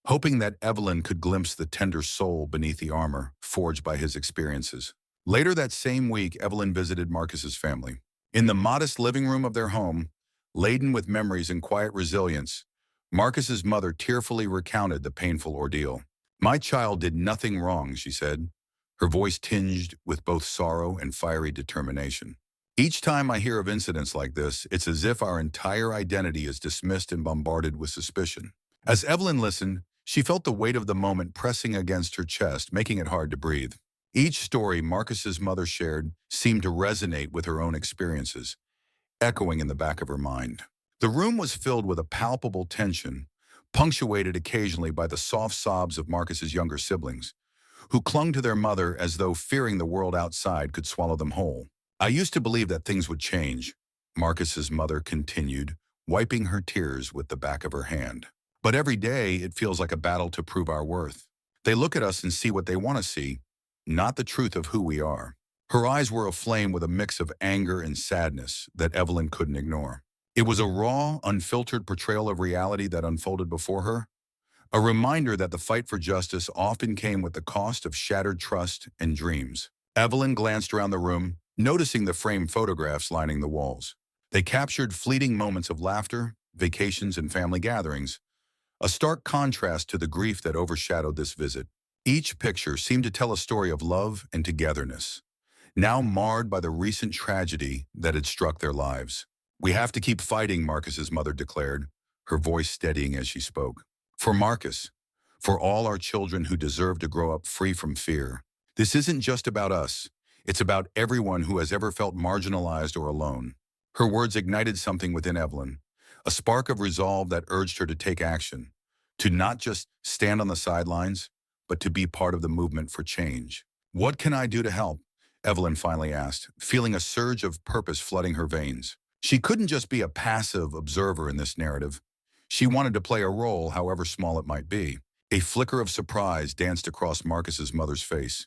hoping that Evelyn could glimpse the tender soul beneath the armor forged by his experiences. Later that same week, Evelyn visited Marcus's family. In the modest living room of their home, laden with memories and quiet resilience, Marcus's mother tearfully recounted the painful ordeal. "My child did nothing wrong," she said, her voice tinged with both sorrow and fiery determination. "Each time I hear of incidents like this, it's as if our entire identity is dismissed and bombarded with suspicion." As Evelyn listened, she felt the weight of the moment pressing against her chest, making it hard to breathe. Each story Marcus's mother shared seemed to resonate with her own experiences, echoing in the back of her mind. The room was filled with a palpable tension, punctuated occasionally by the soft sobs of Marcus's younger siblings, who clung to their mother as though fearing the world outside could swallow them whole. "I used to believe that things would change," Marcus's mother continued, wiping her tears with the back of her hand. "But every day it feels like a battle to prove our worth. They look at us and see what they want to see, not the truth of who we are." Her eyes were aflame with a mix of anger and sadness that Evelyn couldn't ignore. It was a raw, unfiltered portrayal of reality that unfolded before her, a reminder that the fight for justice often came with the cost of shattered trust and dreams. Evelyn glanced around the room, noticing the framed photographs lining the walls. They captured fleeting moments of laughter, vacations, and family gatherings, a stark contrast to the grief that overshadowed this visit. Each picture seemed to tell a story of love and togetherness, now marred by the recent tragedy that had struck their lives. "We have to keep fighting," Marcus's mother declared, her voice steadying as she spoke. "For Marcus, for all our children who deserve to grow up free from fear. This isn't just about us. It's about everyone who has ever felt marginalized or alone. Her words ignited something within Evelyn, a spark of resolve that urged her to take action, to not just stand on the sidelines, but to be part of the movement for change. What can I do to help? Evelyn finally asked, feeling a surge of purpose flooding her veins. She couldn't just be a passive observer in this narrative. She wanted to play a role, however small it might be. A flicker of surprise danced across Marcus's mother's face,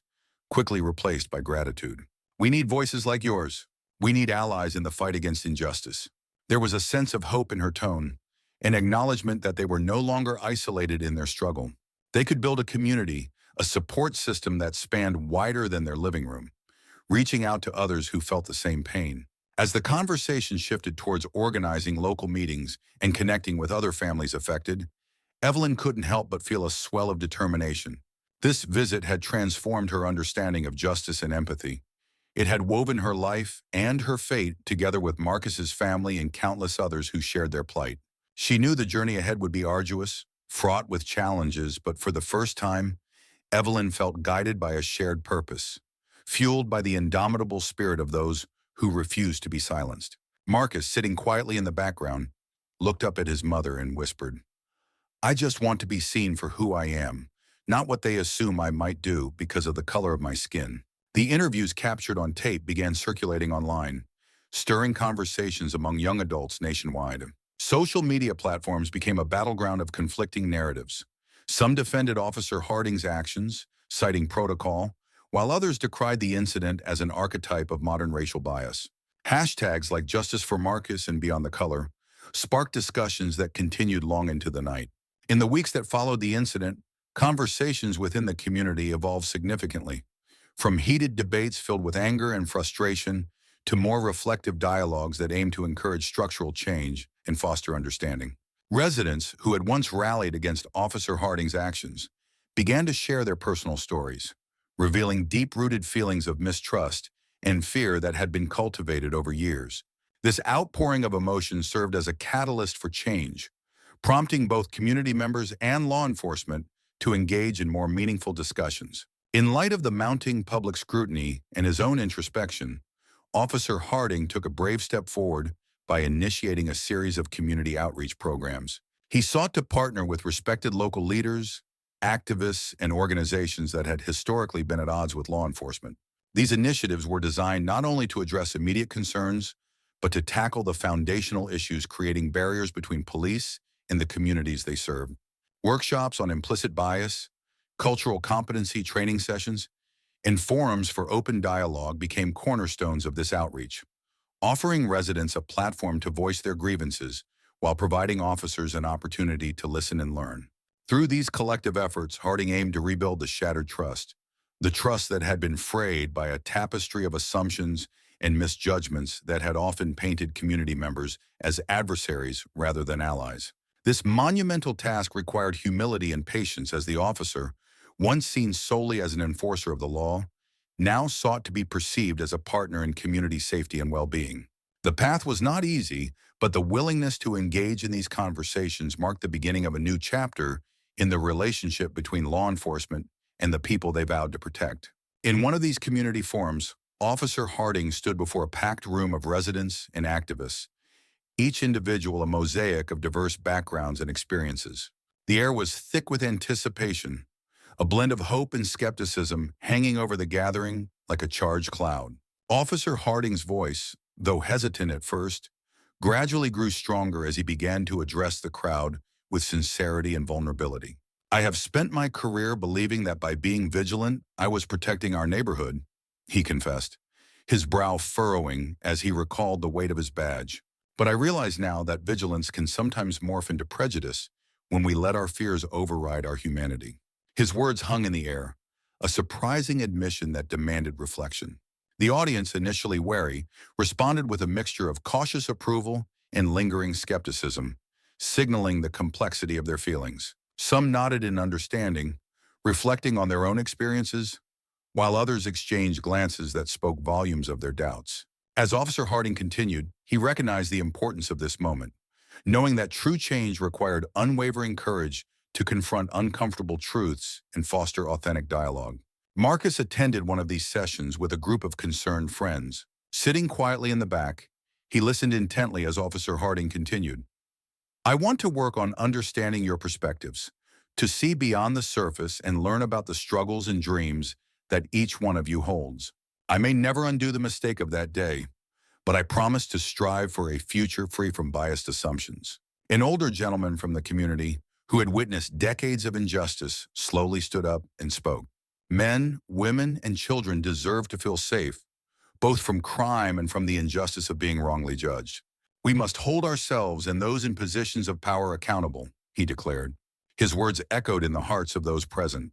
quickly replaced by gratitude. We need voices like yours. We need allies in the fight against injustice. There was a sense of hope in her tone, an acknowledgement that they were no longer isolated in their struggle. They could build a community, a support system that spanned wider than their living room, reaching out to others who felt the same pain. As the conversation shifted towards organizing local meetings and connecting with other families affected, Evelyn couldn't help but feel a swell of determination. This visit had transformed her understanding of justice and empathy. It had woven her life and her fate together with Marcus's family and countless others who shared their plight. She knew the journey ahead would be arduous, fraught with challenges, but for the first time, Evelyn felt guided by a shared purpose, fueled by the indomitable spirit of those who refused to be silenced. Marcus, sitting quietly in the background, looked up at his mother and whispered, I just want to be seen for who I am, not what they assume I might do because of the color of my skin. The interviews captured on tape began circulating online, stirring conversations among young adults nationwide. Social media platforms became a battleground of conflicting narratives. Some defended Officer Harding's actions, citing protocol, while others decried the incident as an archetype of modern racial bias. Hashtags like Justice for Marcus and Beyond the Color sparked discussions that continued long into the night. In the weeks that followed the incident, conversations within the community evolved significantly, from heated debates filled with anger and frustration to more reflective dialogues that aimed to encourage structural change and foster understanding. Residents who had once rallied against Officer Harding's actions began to share their personal stories, revealing deep-rooted feelings of mistrust and fear that had been cultivated over years. This outpouring of emotion served as a catalyst for change, prompting both community members and law enforcement to engage in more meaningful discussions. In light of the mounting public scrutiny and his own introspection, Officer Harding took a brave step forward by initiating a series of community outreach programs. He sought to partner with respected local leaders, activists, and organizations that had historically been at odds with law enforcement. These initiatives were designed not only to address immediate concerns, but to tackle the foundational issues creating barriers between police and the communities they serve. Workshops on implicit bias, cultural competency training sessions, and forums for open dialogue became cornerstones of this outreach, offering residents a platform to voice their grievances while providing officers an opportunity to listen and learn. Through these collective efforts, Harding aimed to rebuild the shattered trust, the trust that had been frayed by a tapestry of assumptions and misjudgments that had often painted community members as adversaries rather than allies. This monumental task required humility and patience as the officer, once seen solely as an enforcer of the law, now sought to be perceived as a partner in community safety and well-being. The path was not easy, but the willingness to engage in these conversations marked the beginning of a new chapter in the relationship between law enforcement and the people they vowed to protect. In one of these community forums, Officer Harding stood before a packed room of residents and activists, each individual a mosaic of diverse backgrounds and experiences. The air was thick with anticipation, a blend of hope and skepticism hanging over the gathering like a charged cloud. Officer Harding's voice, though hesitant at first, gradually grew stronger as he began to address the crowd with sincerity and vulnerability. I have spent my career believing that by being vigilant, I was protecting our neighborhood, he confessed, his brow furrowing as he recalled the weight of his badge. But I realize now that vigilance can sometimes morph into prejudice when we let our fears override our humanity. His words hung in the air, a surprising admission that demanded reflection. The audience, initially wary, responded with a mixture of cautious approval and lingering skepticism, signaling the complexity of their feelings. Some nodded in understanding, reflecting on their own experiences, while others exchanged glances that spoke volumes of their doubts. As Officer Harding continued, he recognized the importance of this moment, knowing that true change required unwavering courage to confront uncomfortable truths and foster authentic dialogue. Marcus attended one of these sessions with a group of concerned friends. Sitting quietly in the back, he listened intently as Officer Harding continued. I want to work on understanding your perspectives, to see beyond the surface and learn about the struggles and dreams that each one of you holds. I may never undo the mistake of that day, but I promise to strive for a future free from biased assumptions. An older gentleman from the community, who had witnessed decades of injustice, slowly stood up and spoke. Men, women, and children deserve to feel safe, both from crime and from the injustice of being wrongly judged. We must hold ourselves and those in positions of power accountable, he declared. His words echoed in the hearts of those present,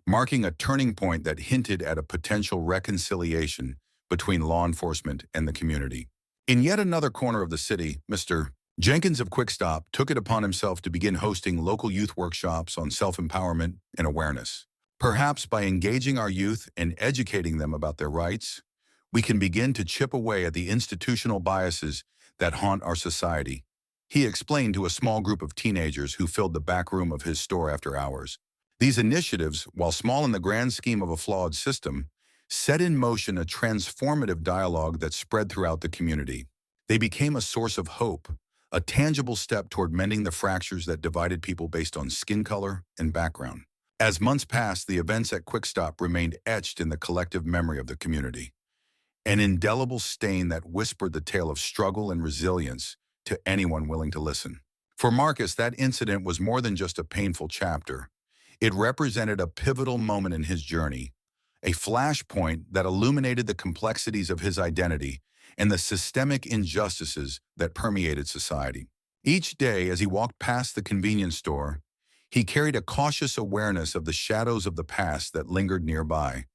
marking a turning point that hinted at a potential reconciliation between law enforcement and the community. In yet another corner of the city, Mr. Jenkins of Quick Stop took it upon himself to begin hosting local youth workshops on self-empowerment and awareness. Perhaps by engaging our youth and educating them about their rights, we can begin to chip away at the institutional biases that haunt our society, he explained to a small group of teenagers who filled the back room of his store after hours. These initiatives, while small in the grand scheme of a flawed system, set in motion a transformative dialogue that spread throughout the community. They became a source of hope, a tangible step toward mending the fractures that divided people based on skin color and background. As months passed, the events at Quick Stop remained etched in the collective memory of the community, an indelible stain that whispered the tale of struggle and resilience to anyone willing to listen. For Marcus, that incident was more than just a painful chapter. It represented a pivotal moment in his journey, a flashpoint that illuminated the complexities of his identity and the systemic injustices that permeated society. Each day, as he walked past the convenience store, he carried a cautious awareness of the shadows of the past that lingered nearby.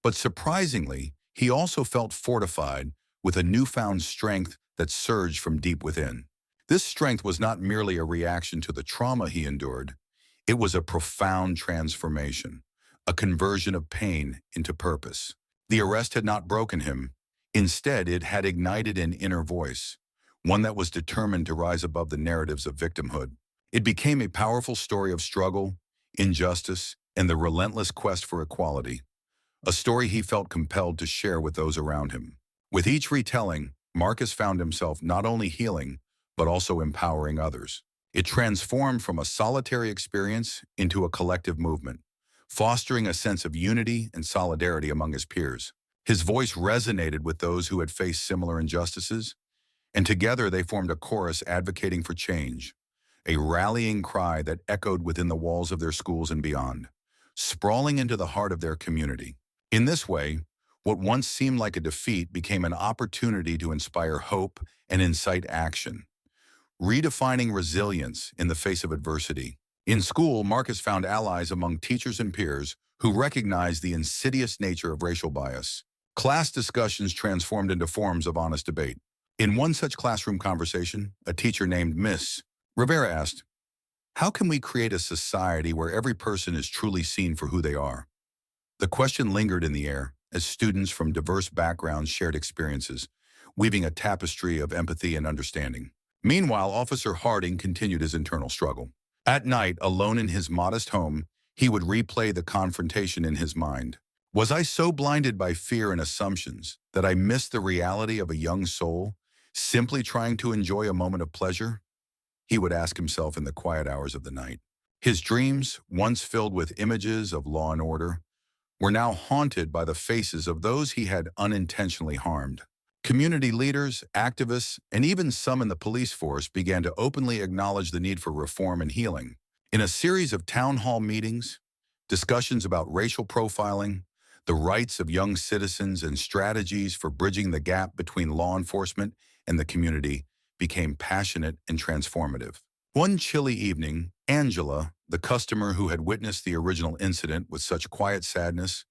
But surprisingly, he also felt fortified with a newfound strength that surged from deep within. This strength was not merely a reaction to the trauma he endured. It was a profound transformation, a conversion of pain into purpose. The arrest had not broken him. Instead, it had ignited an inner voice, one that was determined to rise above the narratives of victimhood. It became a powerful story of struggle, injustice, and the relentless quest for equality, a story he felt compelled to share with those around him. With each retelling, Marcus found himself not only healing, but also empowering others. It transformed from a solitary experience into a collective movement, fostering a sense of unity and solidarity among his peers. His voice resonated with those who had faced similar injustices, and together they formed a chorus advocating for change, a rallying cry that echoed within the walls of their schools and beyond, sprawling into the heart of their community. In this way, what once seemed like a defeat became an opportunity to inspire hope and incite action, redefining resilience in the face of adversity. In school, Marcus found allies among teachers and peers who recognized the insidious nature of racial bias. Class discussions transformed into forums of honest debate. In one such classroom conversation, a teacher named Miss Rivera asked, "How can we create a society where every person is truly seen for who they are?" The question lingered in the air as students from diverse backgrounds shared experiences, weaving a tapestry of empathy and understanding. Meanwhile, Officer Harding continued his internal struggle. At night, alone in his modest home, he would replay the confrontation in his mind. Was I so blinded by fear and assumptions that I missed the reality of a young soul simply trying to enjoy a moment of pleasure? He would ask himself in the quiet hours of the night. His dreams, once filled with images of law and order, were now haunted by the faces of those he had unintentionally harmed. Community leaders, activists, and even some in the police force began to openly acknowledge the need for reform and healing. In a series of town hall meetings, discussions about racial profiling, the rights of young citizens, and strategies for bridging the gap between law enforcement and the community became passionate and transformative. One chilly evening, Angela, the customer who had witnessed the original incident with such quiet sadness,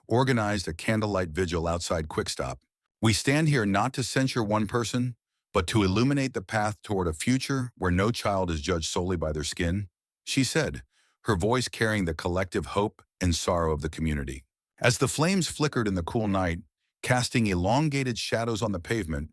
organized a candlelight vigil outside Quick Stop. "We stand here not to censure one person, but to illuminate the path toward a future where no child is judged solely by their skin," she said, her voice carrying the collective hope and sorrow of the community. As the flames flickered in the cool night, casting elongated shadows on the pavement,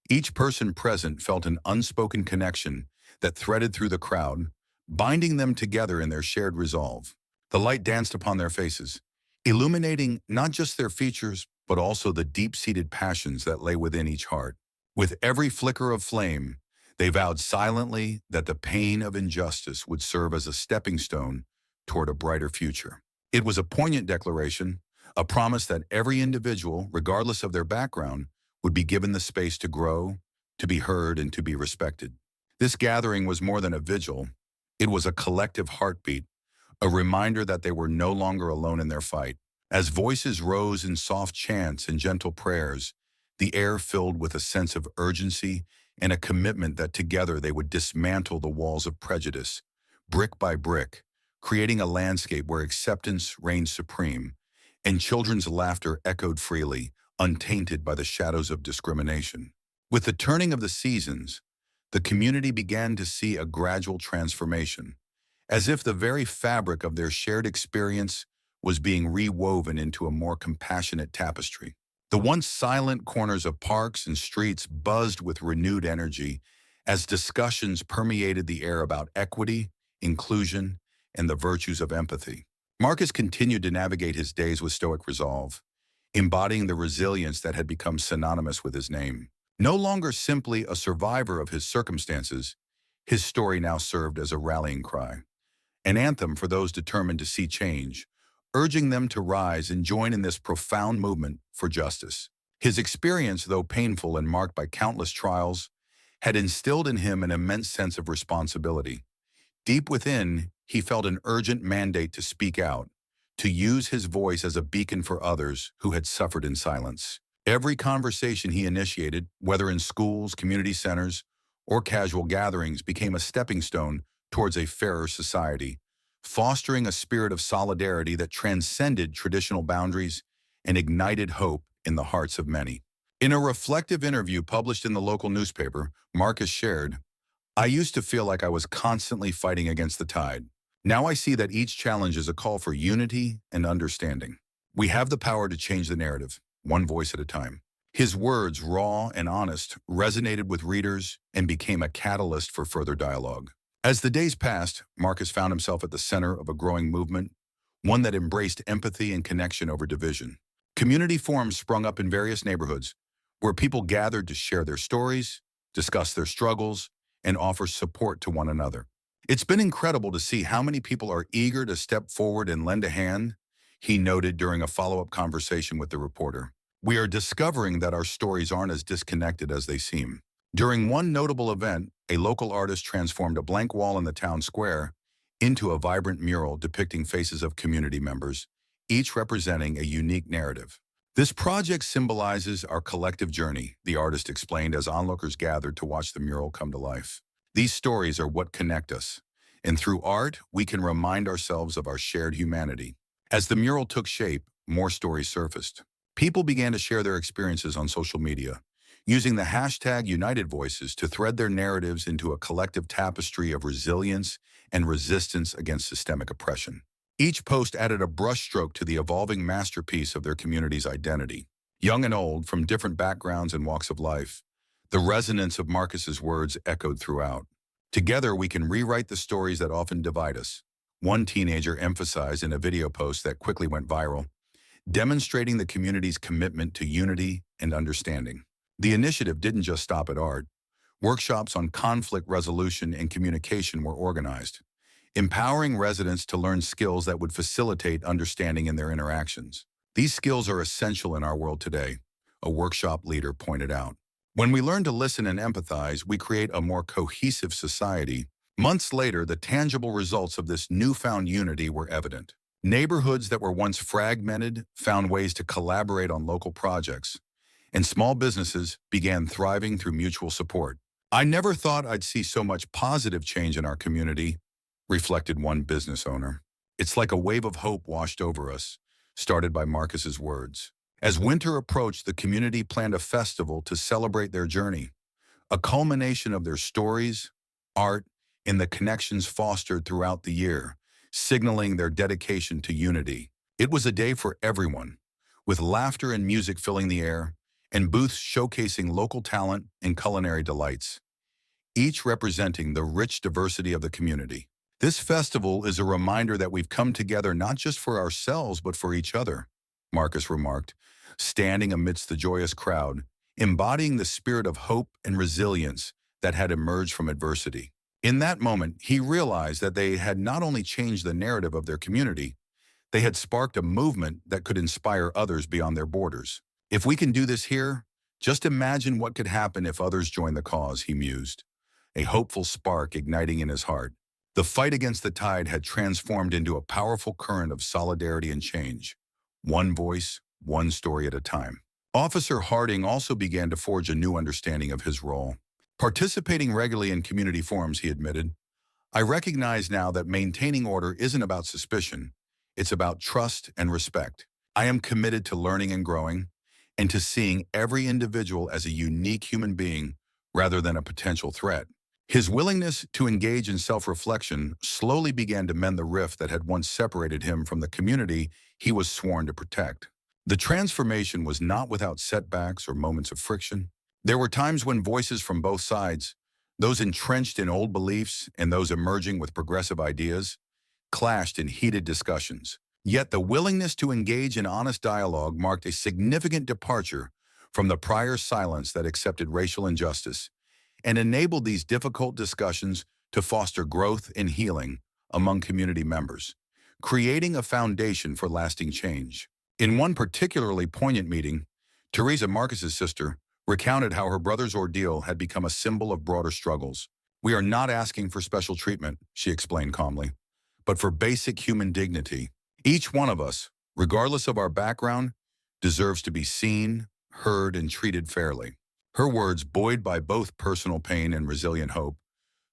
each person present felt an unspoken connection that threaded through the crowd, binding them together in their shared resolve. The light danced upon their faces, illuminating not just their features, but also the deep-seated passions that lay within each heart. With every flicker of flame, they vowed silently that the pain of injustice would serve as a stepping stone toward a brighter future. It was a poignant declaration, a promise that every individual, regardless of their background, would be given the space to grow, to be heard, and to be respected. This gathering was more than a vigil. It was a collective heartbeat, a reminder that they were no longer alone in their fight. As voices rose in soft chants and gentle prayers, the air filled with a sense of urgency and a commitment that together they would dismantle the walls of prejudice, brick by brick, creating a landscape where acceptance reigned supreme, and children's laughter echoed freely, untainted by the shadows of discrimination. With the turning of the seasons, the community began to see a gradual transformation, as if the very fabric of their shared experience was being rewoven into a more compassionate tapestry. The once silent corners of parks and streets buzzed with renewed energy as discussions permeated the air about equity, inclusion, and the virtues of empathy. Marcus continued to navigate his days with stoic resolve, embodying the resilience that had become synonymous with his name. No longer simply a survivor of his circumstances, his story now served as a rallying cry, an anthem for those determined to see change, urging them to rise and join in this profound movement for justice. His experience, though painful and marked by countless trials, had instilled in him an immense sense of responsibility. Deep within, he felt an urgent mandate to speak out, to use his voice as a beacon for others who had suffered in silence. Every conversation he initiated, whether in schools, community centers, or casual gatherings, became a stepping stone towards a fairer society, fostering a spirit of solidarity that transcended traditional boundaries and ignited hope in the hearts of many. In a reflective interview published in the local newspaper, Marcus shared, "I used to feel like I was constantly fighting against the tide. Now I see that each challenge is a call for unity and understanding. We have the power to change the narrative, one voice at a time." His words, raw and honest, resonated with readers and became a catalyst for further dialogue. As the days passed, Marcus found himself at the center of a growing movement, one that embraced empathy and connection over division. Community forums sprung up in various neighborhoods, where people gathered to share their stories, discuss their struggles, and offer support to one another. "It's been incredible to see how many people are eager to step forward and lend a hand," he noted during a follow-up conversation with the reporter. "We are discovering that our stories aren't as disconnected as they seem." During one notable event, a local artist transformed a blank wall in the town square into a vibrant mural depicting faces of community members, each representing a unique narrative. "This project symbolizes our collective journey," the artist explained as onlookers gathered to watch the mural come to life. "These stories are what connect us, and through art, we can remind ourselves of our shared humanity." As the mural took shape, more stories surfaced. People began to share their experiences on social media, using the hashtag United Voices to thread their narratives into a collective tapestry of resilience and resistance against systemic oppression. Each post added a brushstroke to the evolving masterpiece of their community's identity. Young and old, from different backgrounds and walks of life, the resonance of Marcus's words echoed throughout. "Together, we can rewrite the stories that often divide us," one teenager emphasized in a video post that quickly went viral, demonstrating the community's commitment to unity and understanding. The initiative didn't just stop at art. Workshops on conflict resolution and communication were organized, empowering residents to learn skills that would facilitate understanding in their interactions. "These skills are essential in our world today," a workshop leader pointed out. "When we learn to listen and empathize, we create a more cohesive society." Months later, the tangible results of this newfound unity were evident. Neighborhoods that were once fragmented found ways to collaborate on local projects, and small businesses began thriving through mutual support. "I never thought I'd see so much positive change in our community," reflected one business owner. "It's like a wave of hope washed over us," started by Marcus's words. As winter approached, the community planned a festival to celebrate their journey, a culmination of their stories, art, and the connections fostered throughout the year, signaling their dedication to unity. It was a day for everyone, with laughter and music filling the air, and booths showcasing local talent and culinary delights, each representing the rich diversity of the community. This festival is a reminder that we've come together not just for ourselves, but for each other, Marcus remarked, standing amidst the joyous crowd, embodying the spirit of hope and resilience that had emerged from adversity. In that moment, he realized that they had not only changed the narrative of their community, they had sparked a movement that could inspire others beyond their borders. If we can do this here, just imagine what could happen if others join the cause, he mused, a hopeful spark igniting in his heart. The fight against the tide had transformed into a powerful current of solidarity and change, one voice, one story at a time. Officer Harding also began to forge a new understanding of his role. Participating regularly in community forums, he admitted, I recognize now that maintaining order isn't about suspicion, it's about trust and respect. I am committed to learning and growing, and to seeing every individual as a unique human being rather than a potential threat. His willingness to engage in self-reflection slowly began to mend the rift that had once separated him from the community he was sworn to protect. The transformation was not without setbacks or moments of friction. There were times when voices from both sides, those entrenched in old beliefs and those emerging with progressive ideas, clashed in heated discussions. Yet the willingness to engage in honest dialogue marked a significant departure from the prior silence that accepted racial injustice and enabled these difficult discussions to foster growth and healing among community members, creating a foundation for lasting change. In one particularly poignant meeting, Teresa, Marcus's sister, recounted how her brother's ordeal had become a symbol of broader struggles. We are not asking for special treatment, she explained calmly, but for basic human dignity. Each one of us, regardless of our background, deserves to be seen, heard, and treated fairly. Her words, buoyed by both personal pain and resilient hope,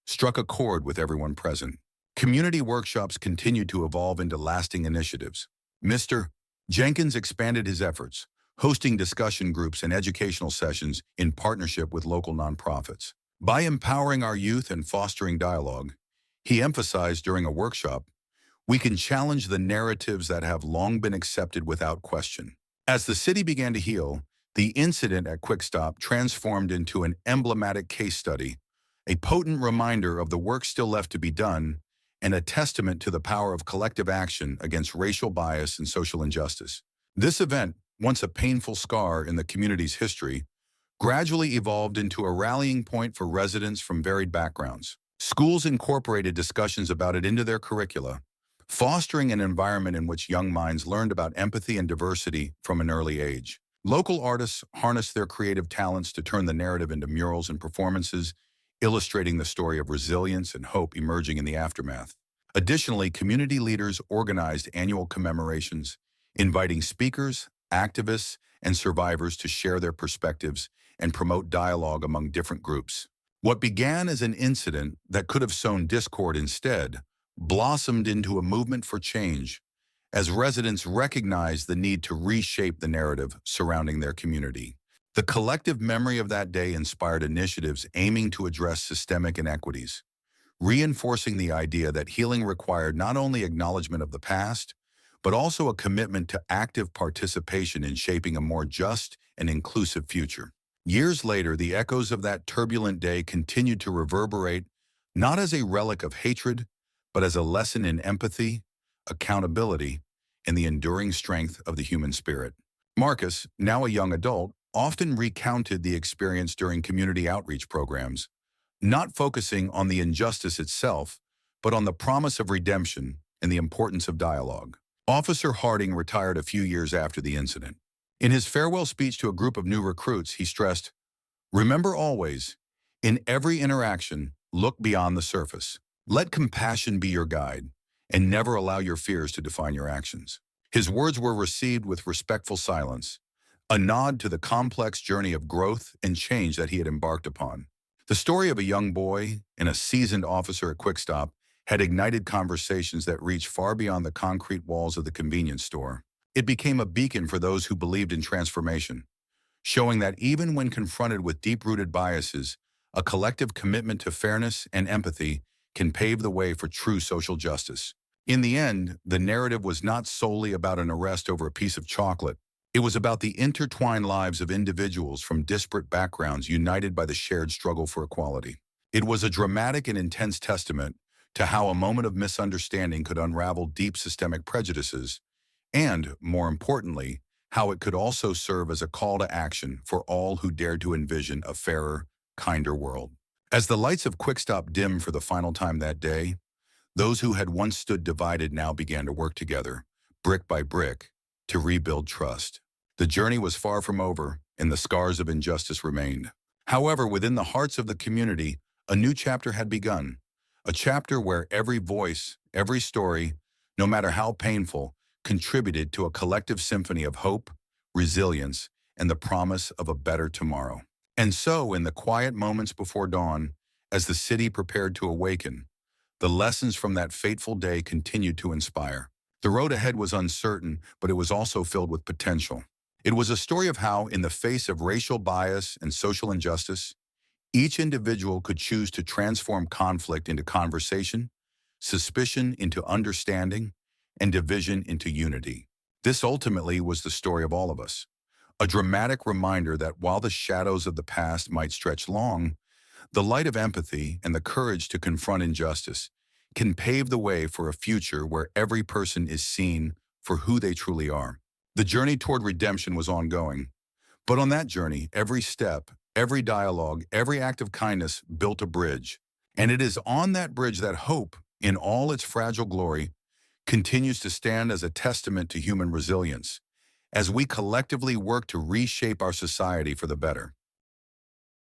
struck a chord with everyone present. Community workshops continued to evolve into lasting initiatives. Mr. Jenkins expanded his efforts, hosting discussion groups and educational sessions in partnership with local nonprofits. By empowering our youth and fostering dialogue, he emphasized during a workshop, we can challenge the narratives that have long been accepted without question. As the city began to heal, the incident at Quick Stop transformed into an emblematic case study, a potent reminder of the work still left to be done, and a testament to the power of collective action against racial bias and social injustice. This event, once a painful scar in the community's history, gradually evolved into a rallying point for residents from varied backgrounds. Schools incorporated discussions about it into their curricula, fostering an environment in which young minds learned about empathy and diversity from an early age. Local artists harnessed their creative talents to turn the narrative into murals and performances, illustrating the story of resilience and hope emerging in the aftermath. Additionally, community leaders organized annual commemorations, inviting speakers, activists, and survivors to share their perspectives and promote dialogue among different groups. What began as an incident that could have sown discord instead blossomed into a movement for change, as residents recognized the need to reshape the narrative surrounding their community. The collective memory of that day inspired initiatives aiming to address systemic inequities, reinforcing the idea that healing required not only acknowledgement of the past, but also a commitment to active participation in shaping a more just and inclusive future. Years later, the echoes of that turbulent day continued to reverberate, not as a relic of hatred, but as a lesson in empathy, accountability, and the enduring strength of the human spirit. Marcus, now a young adult, often recounted the experience during community outreach programs, not focusing on the injustice itself, but on the promise of redemption and the importance of dialogue. Officer Harding retired a few years after the incident. In his farewell speech to a group of new recruits, he stressed, "Remember always, in every interaction, look beyond the surface. Let compassion be your guide, and never allow your fears to define your actions." His words were received with respectful silence, a nod to the complex journey of growth and change that he had embarked upon. The story of a young boy and a seasoned officer at Quick Stop had ignited conversations that reached far beyond the concrete walls of the convenience store. It became a beacon for those who believed in transformation, showing that even when confronted with deep-rooted biases, a collective commitment to fairness and empathy can pave the way for true social justice. In the end, the narrative was not solely about an arrest over a piece of chocolate. It was about the intertwined lives of individuals from disparate backgrounds united by the shared struggle for equality. It was a dramatic and intense testament to how a moment of misunderstanding could unravel deep systemic prejudices, and, more importantly, how it could also serve as a call to action for all who dared to envision a fairer, kinder world. As the lights of Quickstop dimmed for the final time that day, those who had once stood divided now began to work together, brick by brick, to rebuild trust. The journey was far from over, and the scars of injustice remained. However, within the hearts of the community, a new chapter had begun, a chapter where every voice, every story, no matter how painful, contributed to a collective symphony of hope, resilience, and the promise of a better tomorrow. And so, in the quiet moments before dawn, as the city prepared to awaken, the lessons from that fateful day continued to inspire. The road ahead was uncertain, but it was also filled with potential. It was a story of how, in the face of racial bias and social injustice, each individual could choose to transform conflict into conversation, suspicion into understanding, and division into unity. This ultimately was the story of all of us, a dramatic reminder that while the shadows of the past might stretch long, the light of empathy and the courage to confront injustice can pave the way for a future where every person is seen for who they truly are. The journey toward redemption was ongoing, but on that journey, every step, every dialogue, every act of kindness built a bridge. And it is on that bridge that hope, in all its fragile glory, continues to stand as a testament to human resilience, as we collectively work to reshape our society for the better.